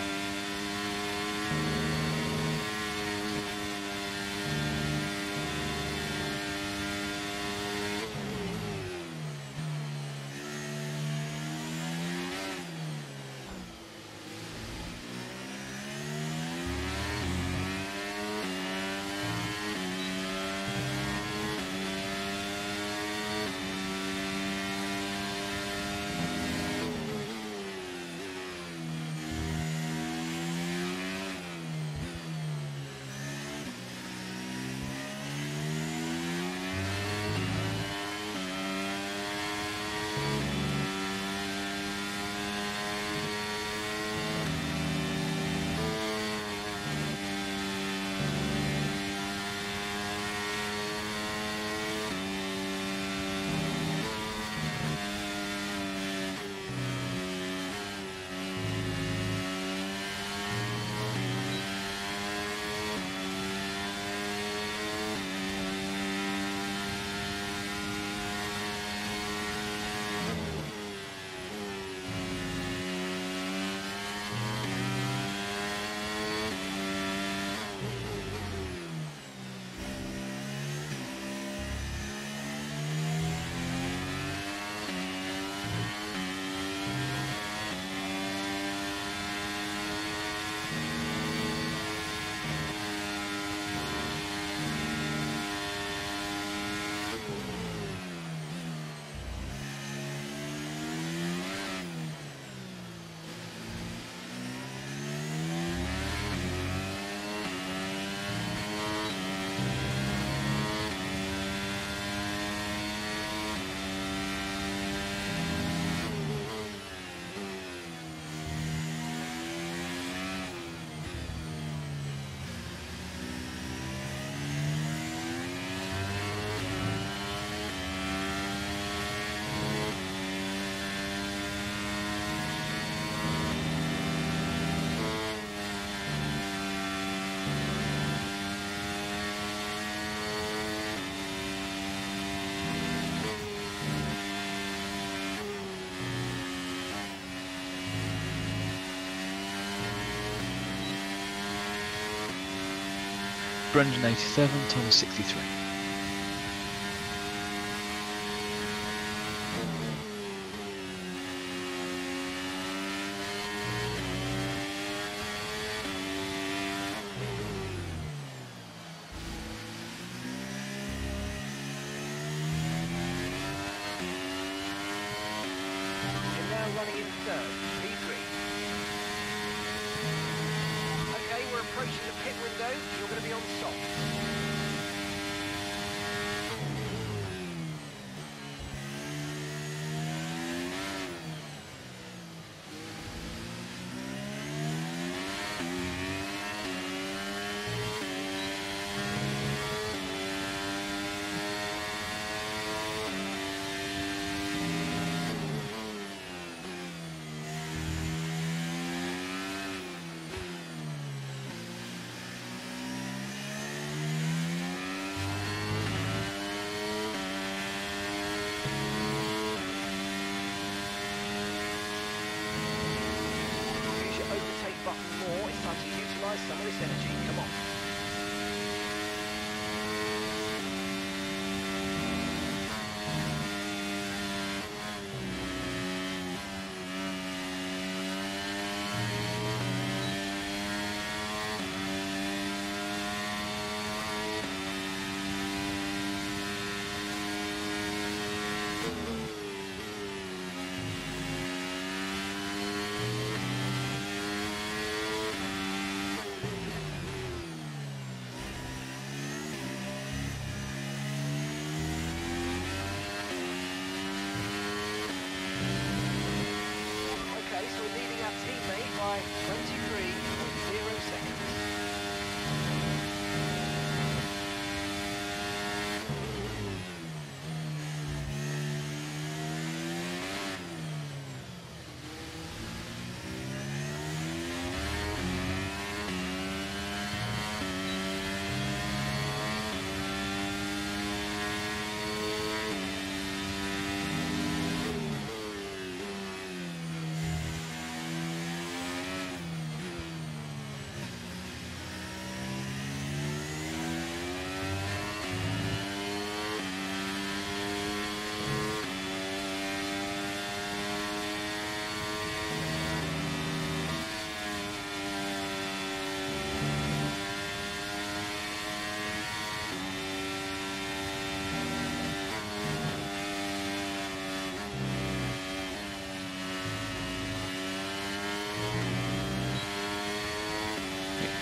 Brendan 87, Thomas 63. You're now running in third, P3. Okay, we're approaching the pit window. You're going to be on soft. Some of this energy, come on.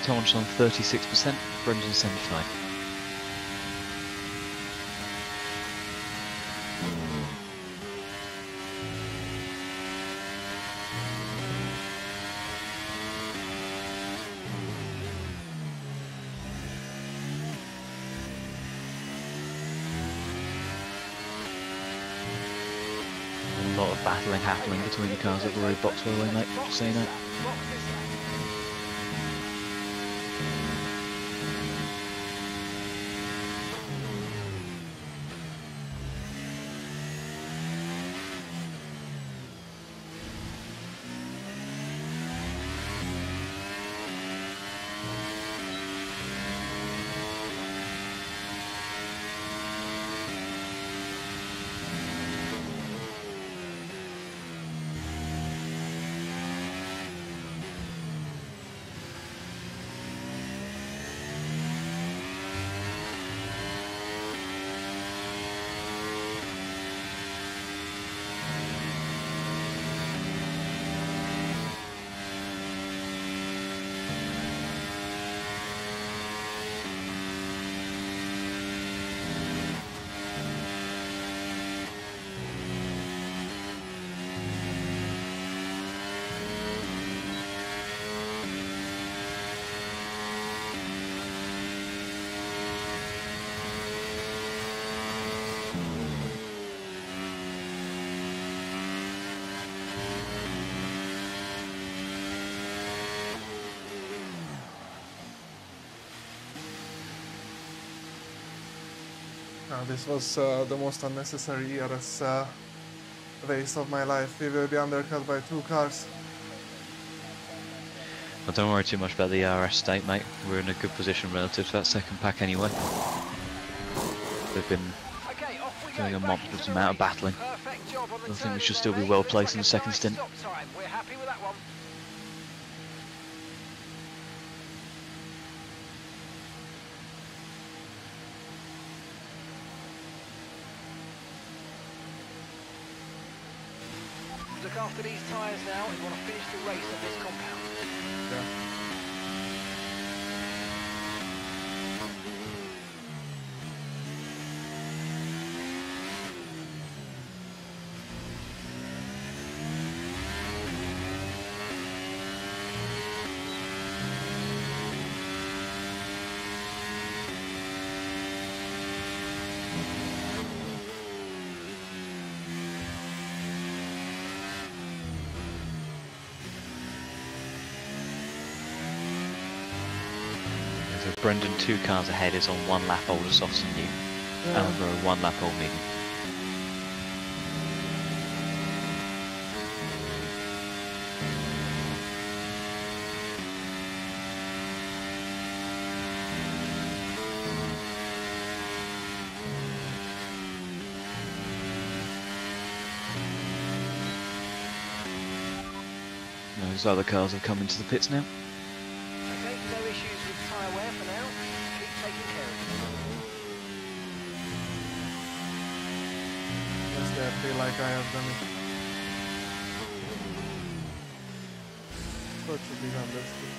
Tom's on 36%, Brendan 75. A lot of battling happening between the cars at the road box, by the way, mate. Just so you know. This was the most unnecessary ERS race of my life. We will be undercut by 2 cars. Well, don't worry too much about the RS state, mate. We're in a good position relative to that second pack anyway. They've been doing a monstrous amount of battling. I think we should still be well placed in the second stint. We're happy with that one. Look after these tyres now if you want to finish the race on this compound. Yeah. Brendan 2 cars ahead is on 1 lap older softs than you. Alvaro 1 lap old medium. Those other cars have come into the pits now. Okay, no issues with tyre wear for now. Keep taking care of it. Yes, they feel like I have done it. So it should be done this way.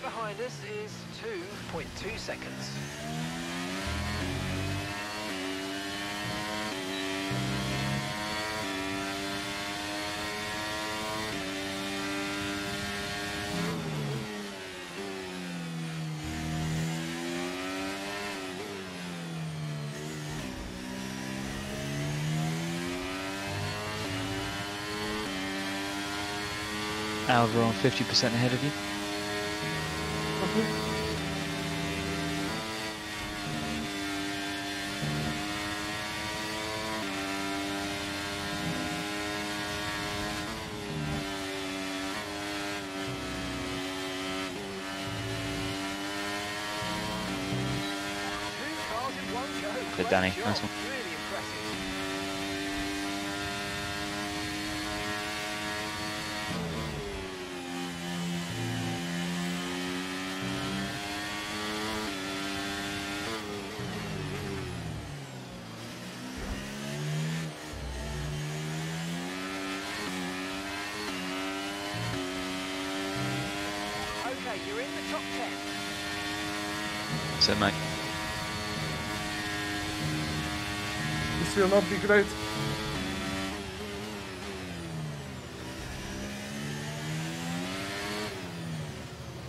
Behind us is 2.2 seconds. Alvaro on 50% ahead of you. Good, Danny. Nice one. Really impressive. Okay, you're in the top 10. That's it, mate. This will not be great.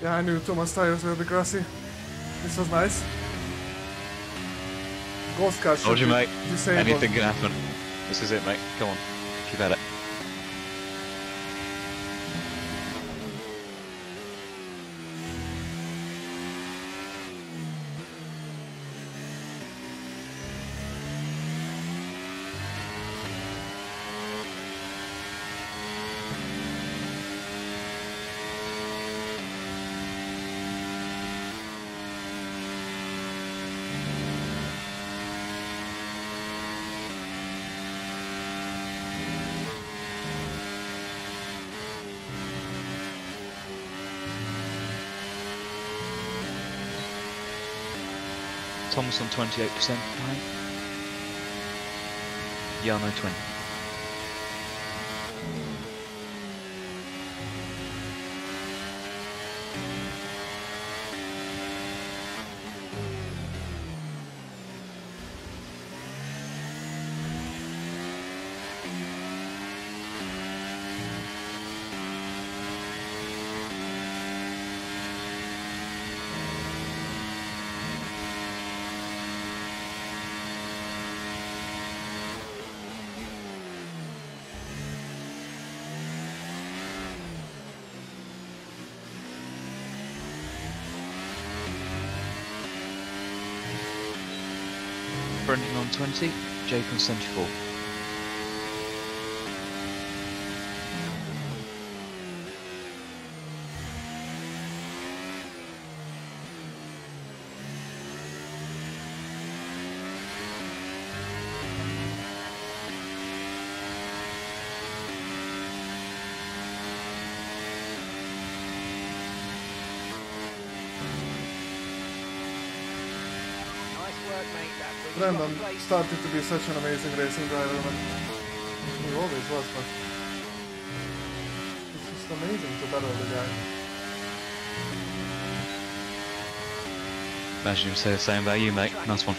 Yeah, I knew Thomas' tires will be grassy. This was nice. Ghost car should Told you, be mate. disabled. Anything can happen. This is it, mate. Come on. Keep at it. Thomas on 28%, right? Yeah, no 20. Brendan on 20, Jake on 74. Brendan started to be such an amazing racing driver, but he always was, but it's just amazing to battle the guy. Imagine him say the same about you, mate. Nice one.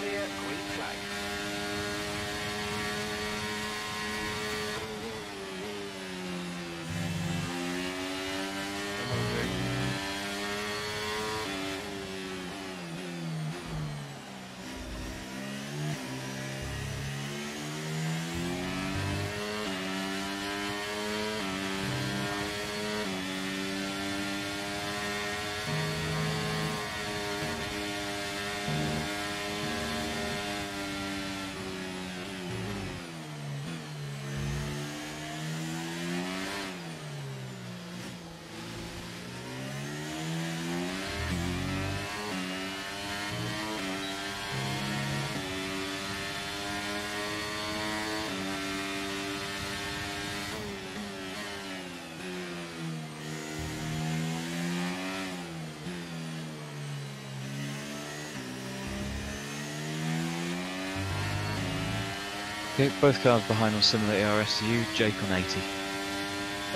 Okay, both cars behind on similar ERS to you, Jake on 80.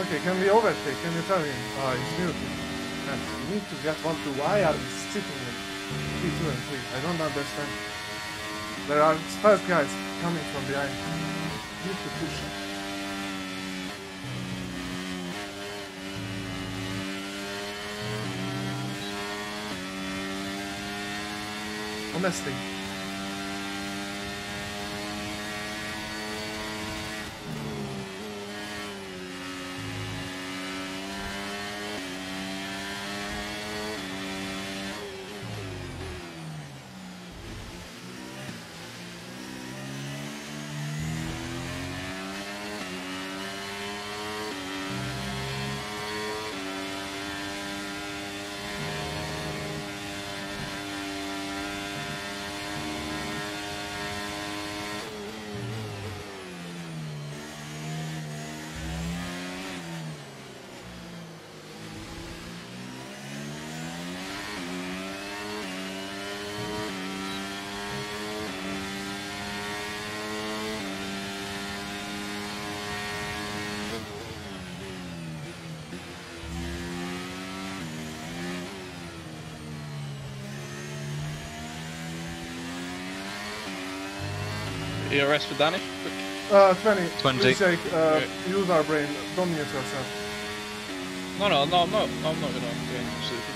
Okay, can we overtake? Can you tell him? Ah, he's muted. Man, we need to get 1-2. Why are we sitting in 3, 2 and 3? I don't understand. There are 5 guys coming from behind. We need to push. Honestly. ERS for Danny? 20. 20. Please, Jake, Okay. use our brain. Don't mute yourself. No, I'm not gonna do anything stupid.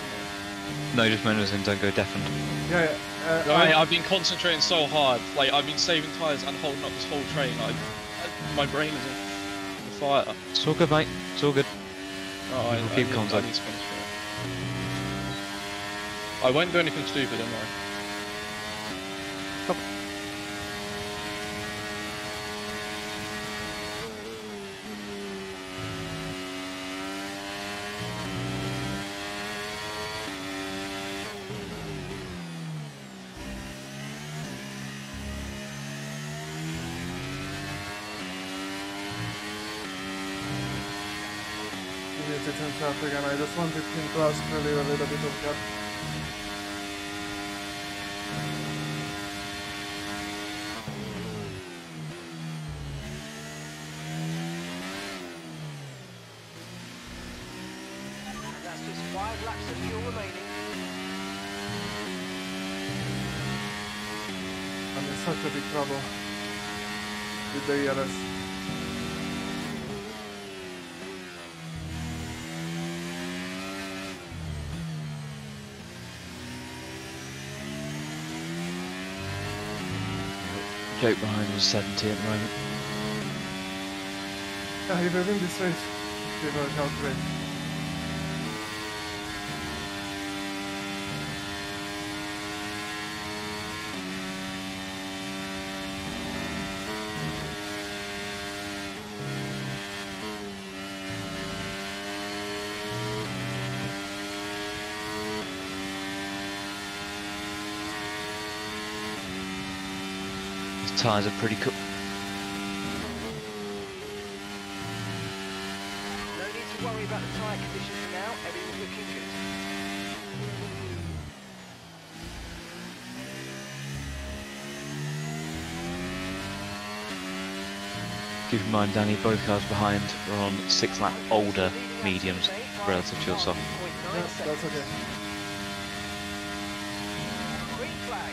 No, just meant as in don't go deafened. Yeah, I've been concentrating so hard. Like, I've been saving tyres and holding up this whole train. My brain is on fire. It's all good, mate. It's all good. Oh, We'll keep I contact. need to concentrate. I won't do anything stupid, don't worry. Muted himself again. I just wanted him to ask really a little bit of that. That's just 5 laps of fuel remaining. I'm in such a big trouble with the ERS. Jake behind was 70 at the moment. Yeah, he will win this race. They work out great. His tyres are pretty cool. No need to worry about the tyre condition for now. Everything's looking good. Keep in mind, Danny, both cars behind are on 6-lap older mediums relative to yourself. Yeah, that's okay. Green flag.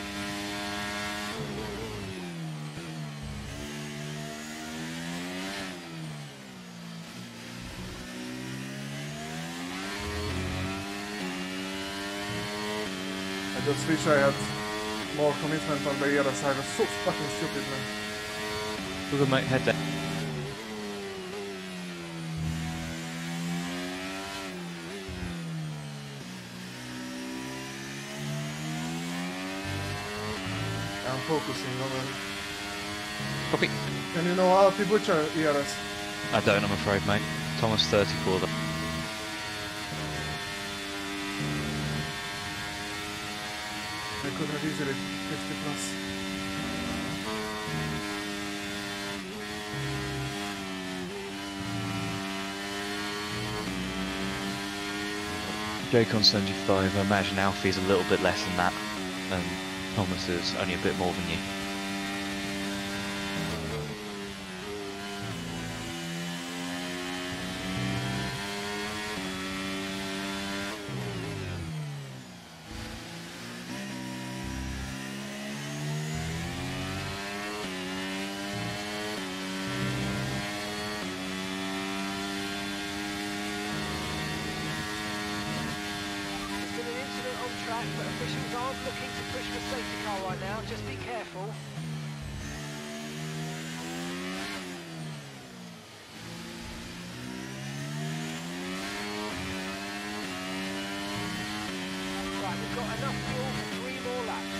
I just wish I had more commitment on the ERS. I was so fucking stupid, man. All good, mate. Head down. I'm focusing on it. Copy. Can you know Alfie Butcher ERS? I don't, I'm afraid, mate. Thomas 34 though. I could have easily 50 plus. Jake on 75, I imagine Alfie's a little bit less than that, and Thomas is only a bit more than you. There's been an incident on track, but officials aren't looking to push for safety car right now. Just be careful. Right, we've got enough fuel for 3 more laps.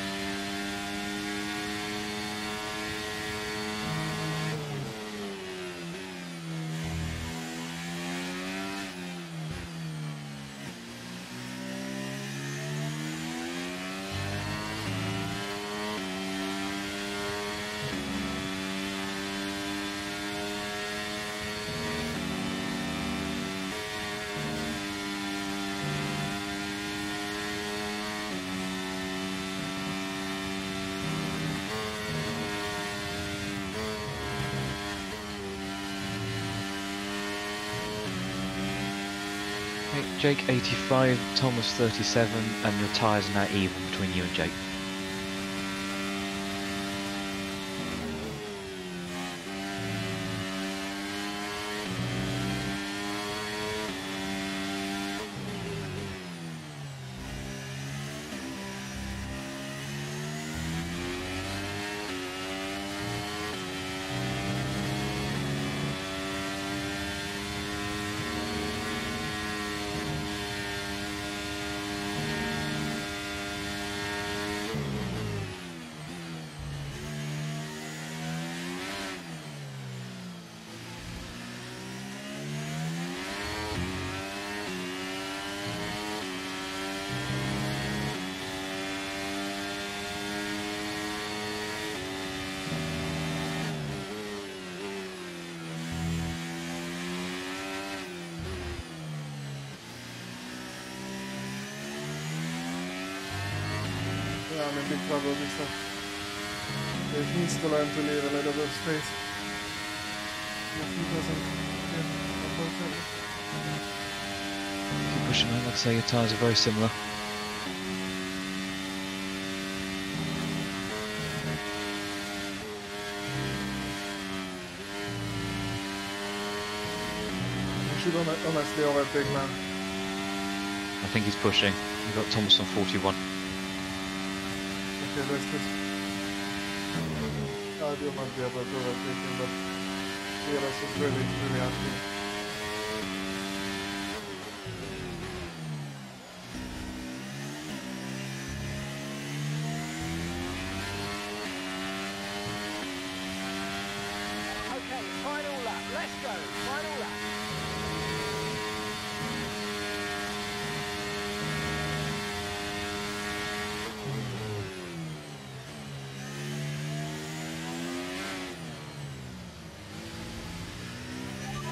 Okay, Jake 85, Thomas 37, and your tyres are now even between you and Jake. I'm in big trouble this time. He needs to learn to leave a little bit of space. If he doesn't, yeah, unfortunately. Keep pushing, mate. Like I say, your tyres are very similar. Should honestly overtake now. I think he's pushing. We've got Thomas on 41. Okay, that's good. I will not be able to overtake him, but CLS is really active. Okay, final lap. Let's go. Final lap.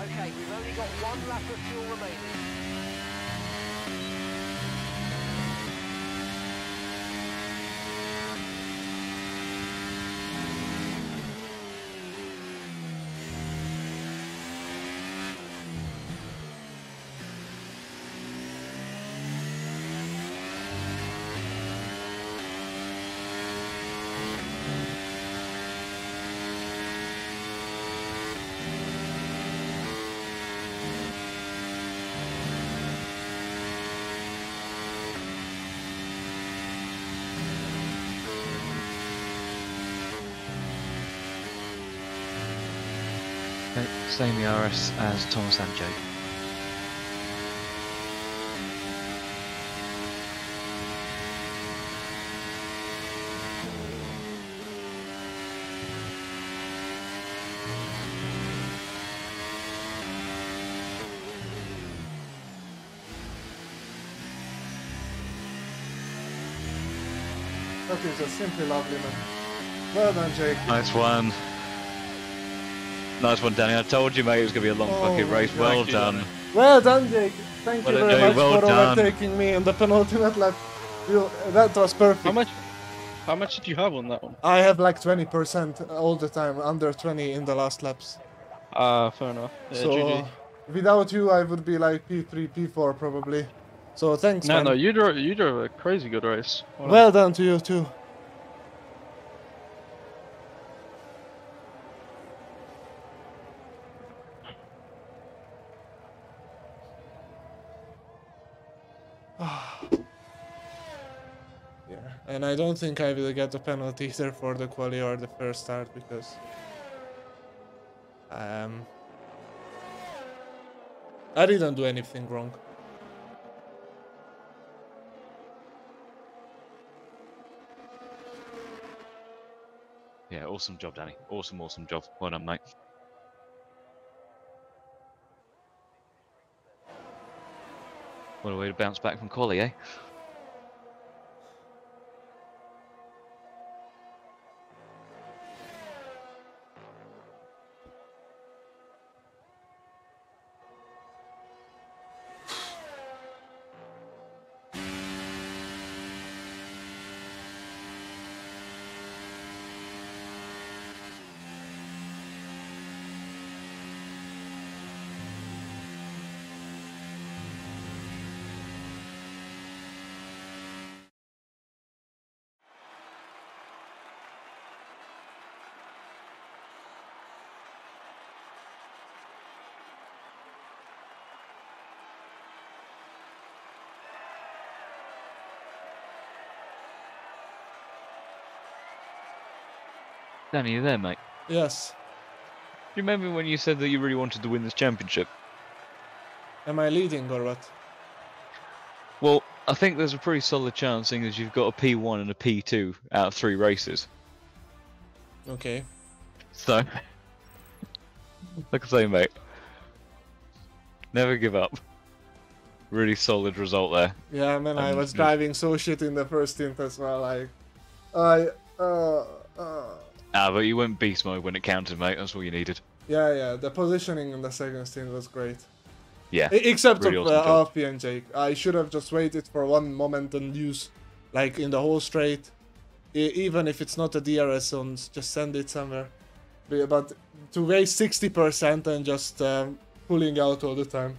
Okay, we've only got one lap of fuel remaining. Okay, same ERS as Thomas and Jake. That is just simply lovely, man. Well done, Jake. Nice one. Nice one, Danny. I told you, mate, it was going to be a long fucking race. Well done. Well done, Jake. Thank you Well very much well for done. overtaking me in the penultimate lap. That was perfect. How much did you have on that one? I have like 20% all the time, under 20 in the last laps. Fair enough. Yeah, So GG. without you, I would be like P3, P4 probably. So thanks, No, man. no, you drove a crazy good race. Well done to you too. Yeah, and I don't think I will get a penalty either for the quali or the first start because I didn't do anything wrong. Yeah, awesome job, Danny. Awesome, awesome job. Well done, mate. What a way to bounce back from quali, eh? Danny, you there, mate? Yes. Do you remember when you said that you really wanted to win this championship? Am I leading or what? Well, I think there's a pretty solid chance, seeing as you've got a P1 and a P2 out of 3 races. Okay. So, like I say, mate, never give up. Really solid result there. Yeah, man, I was driving so shit in the first stint as well. But you went beast mode when it counted, mate. That's all you needed. Yeah, the positioning in the second stint was great. Yeah. Except really of awesome job. RP and Jake. I should have just waited for one moment and use, like in the whole straight, even if it's not a DRS zone, just send it somewhere. But to waste 60% and just pulling out all the time,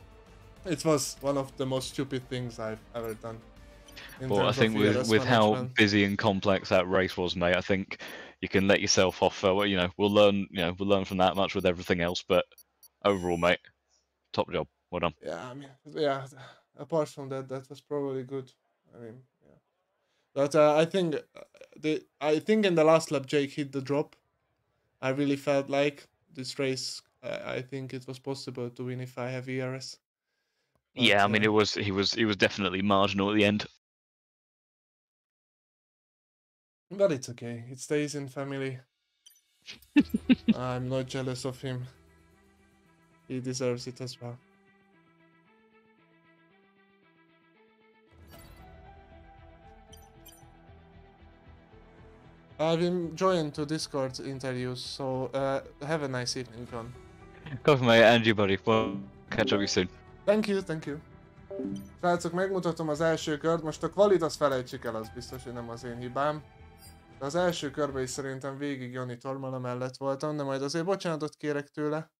it was one of the most stupid things I've ever done. Well, I think with how busy and complex that race was, mate, I think you can let yourself off. Well, you know, we'll learn from that much with everything else. But overall, mate, top job. Well done. Yeah, I mean, yeah. Apart from that, that was probably good. I mean, yeah. But I think in the last lap Jake hit the drop. I really felt like this race. I think it was possible to win if I have ERS. But, yeah, I mean, he was definitely marginal at the end. But it's okay. It stays in family. I'm not jealous of him. He deserves it as well. I've been joined to Discord interviews, so have a nice evening, John. Coffee, mate, and you, buddy. Well, catch up with you soon. Thank you, thank you. Srácok, megmutatom az első kört, most a kvalit azt felejtsük el, az biztos, hogy nem az én hibám. De az első körben is szerintem végig Jani Tormala mellett voltam, de majd azért bocsánatot kérek tőle.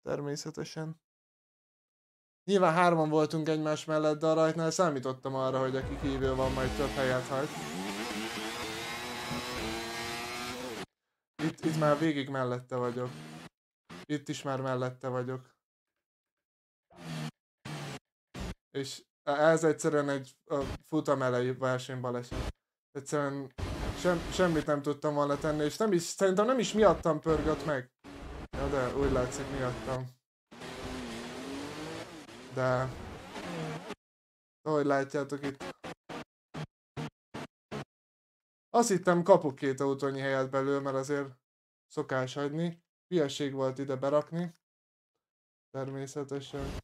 Természetesen. Nyilván hárman voltunk egymás mellett, de a rajtnál számítottam arra, hogy aki kívül van, majd több helyet hagy. Itt már végig mellette vagyok. Itt is már mellette vagyok. És ez egyszerűen egy futam elejé versenybaleset. Egyszerűen semmit nem tudtam volna tenni, és szerintem nem is miattam pörgött meg. Ja, de úgy látszik miattam. De... ahogy látjátok itt. Azt hittem kapok 2 autónyi helyet belőle, mert azért szokás hagyni. Hülyeség volt ide berakni. Természetesen.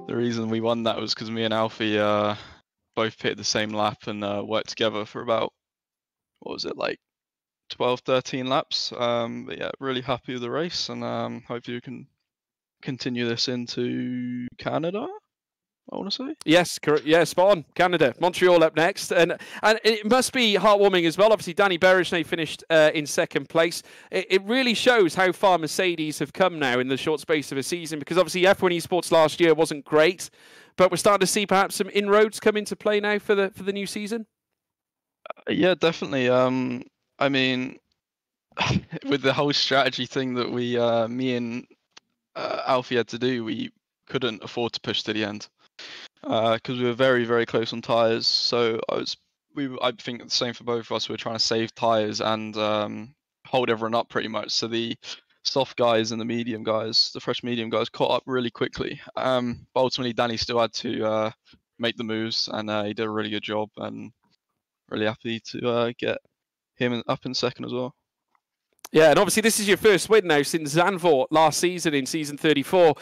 The reason we won that was because me and Alfie both pitted the same lap and worked together for about, what was it, like 12, 13 laps. But yeah, really happy with the race, and hopefully we can continue this into Canada, I want to say. Yes, correct. Yeah, spot on. Canada, Montreal up next, and it must be heartwarming as well. Obviously, Danny Berejnay finished in second place. It really shows how far Mercedes have come now in the short space of a season, because obviously F1 Esports last year wasn't great, but we're starting to see perhaps some inroads come into play now for the new season. Yeah, definitely. I mean, with the whole strategy thing that me and Alfie had to do, we couldn't afford to push to the end. Because we were very, very close on tyres. So I think the same for both of us. We were trying to save tyres and hold everyone up pretty much. So the soft guys and the medium guys, the fresh medium guys, caught up really quickly. But ultimately, Danny still had to make the moves, and he did a really good job. And really happy to get him up in second as well. Yeah, and obviously this is your first win now since Zandvoort last season in season 34.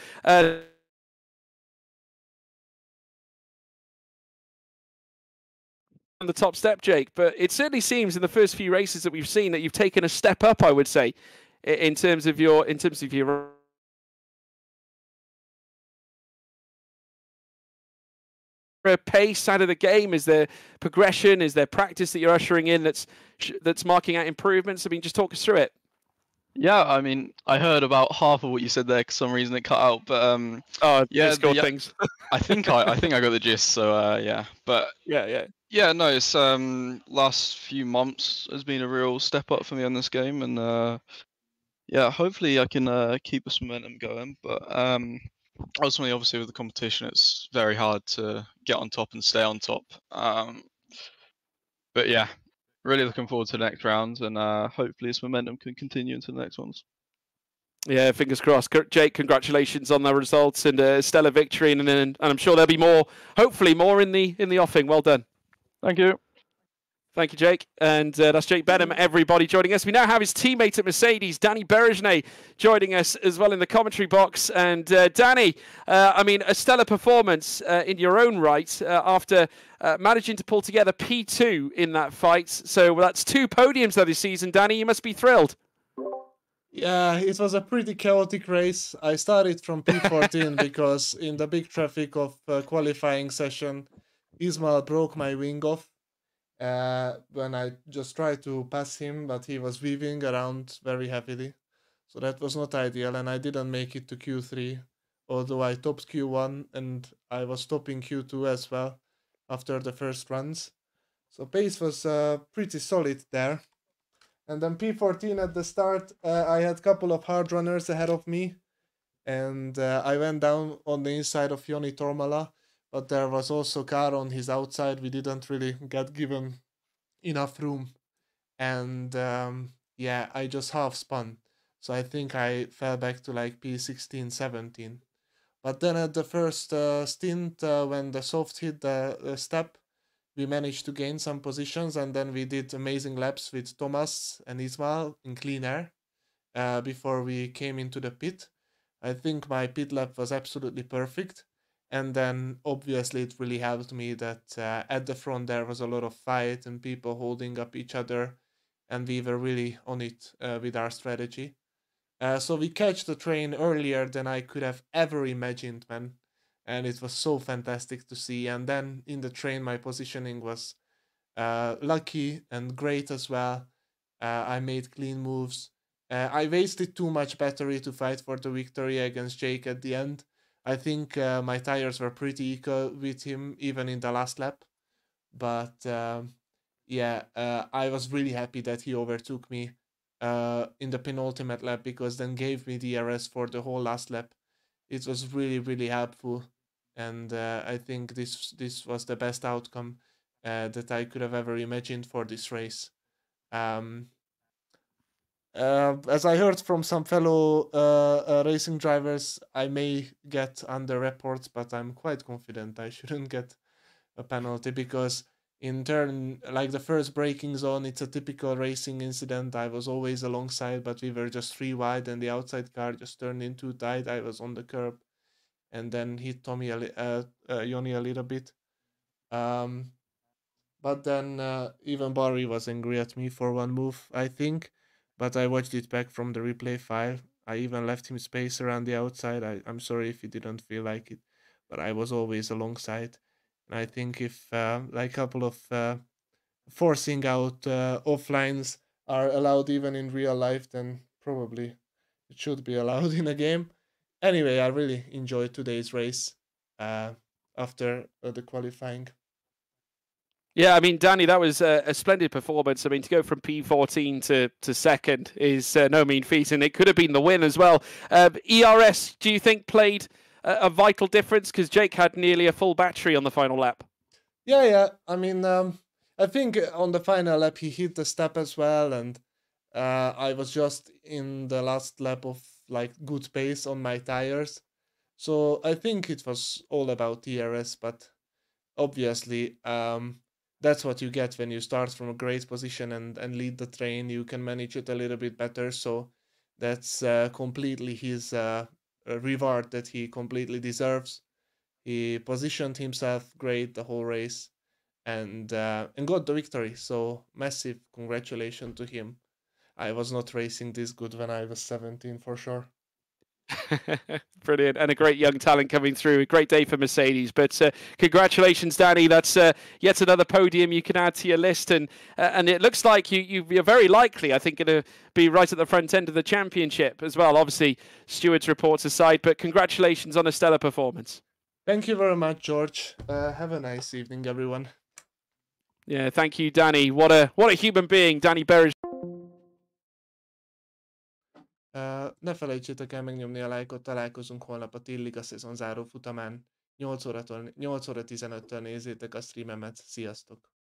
On the top step, Jake, but it certainly seems in the first few races that we've seen that you've taken a step up, I would say, in terms of your pace out of the game. Is there progression? Is there practice that you're ushering in that's marking out improvements? I mean, just talk us through it. Yeah, I mean, I heard about half of what you said there. For some reason, it cut out. But yeah, things. I think I got the gist. So yeah, but yeah. No, it's last few months has been a real step up for me on this game, and yeah, hopefully I can keep this momentum going. But ultimately, obviously, with the competition, it's very hard to get on top and stay on top. But yeah. Really looking forward to the next round, and hopefully this momentum can continue into the next ones. Yeah, fingers crossed. Jake, congratulations on the results and a stellar victory, and I'm sure there'll be more, hopefully more in the offing. Well done. Thank you. Thank you, Jake. And that's Jake Benham, everybody joining us. We now have his teammate at Mercedes, Danny Berejnay, joining us as well in the commentary box. And Danny, I mean, a stellar performance in your own right after managing to pull together P2 in that fight. So that's 2 podiums this season. Danny, you must be thrilled. Yeah, it was a pretty chaotic race. I started from P14 because in the big traffic of qualifying session, Ismail broke my wing off. When I just tried to pass him, but he was weaving around very heavily. So that was not ideal, and I didn't make it to Q3, although I topped Q1 and I was topping Q2 as well after the first runs. So pace was pretty solid there. And then P14 at the start, I had a couple of hard runners ahead of me, and I went down on the inside of Joni Tormala. But there was also car on his outside. We didn't really get given enough room. And yeah, I just half spun. So I think I fell back to like P16, 17. But then at the first stint, when the soft hit the step, we managed to gain some positions. And then we did amazing laps with Thomas and Ismail in clean air before we came into the pit. I think my pit lap was absolutely perfect. And then obviously it really helped me that at the front there was a lot of fight and people holding up each other, and we were really on it with our strategy. So we catch the train earlier than I could have ever imagined, man. And it was so fantastic to see. And then in the train my positioning was lucky and great as well. I made clean moves. I wasted too much battery to fight for the victory against Jake at the end. I think my tires were pretty equal with him even in the last lap. But yeah, I was really happy that he overtook me in the penultimate lap, because then gave me the DRS for the whole last lap. It was really, really helpful. And I think this was the best outcome that I could have ever imagined for this race. As I heard from some fellow racing drivers, I may get under reports, but I'm quite confident I shouldn't get a penalty, because in turn, like the first braking zone, it's a typical racing incident. I was always alongside, but we were just 3 wide, and the outside car just turned in too tight. I was on the curb, and then hit Yoni a little bit. But then even Barry was angry at me for one move, I think. But I watched it back from the replay file. I even left him space around the outside. I'm sorry if he didn't feel like it, but I was always alongside. And I think if like a couple of forcing out offlines are allowed even in real life, then probably it should be allowed in a game. Anyway, I really enjoyed today's race after the qualifying. Yeah, I mean, Danny, that was a splendid performance. I mean, to go from P14 to second is no mean feat, and it could have been the win as well. ERS, do you think played a vital difference? Because Jake had nearly a full battery on the final lap. Yeah. I mean, I think on the final lap he hit the step as well, and I was just in the last lap of like good pace on my tires. So I think it was all about ERS, but obviously that's what you get when you start from a great position and lead the train. You can manage it a little bit better, so that's completely his reward that he completely deserves. He positioned himself great the whole race and got the victory, so massive congratulations to him. I was not racing this good when I was 17 for sure. Brilliant, and a great young talent coming through. A great day for Mercedes, but congratulations, Danny. That's yet another podium you can add to your list, and it looks like you're very likely, I think, going to be right at the front end of the championship as well. Obviously, Stewart's reports aside, but congratulations on a stellar performance. Thank you very much, George. Have a nice evening, everyone. Yeah, thank you, Danny. What a human being, Danny Berridge. Ne felejtsétek el megnyomni a lájkot, találkozunk holnap a Liga szezon záró futamán. 8 óra 15-től nézzétek a streamemet. Sziasztok!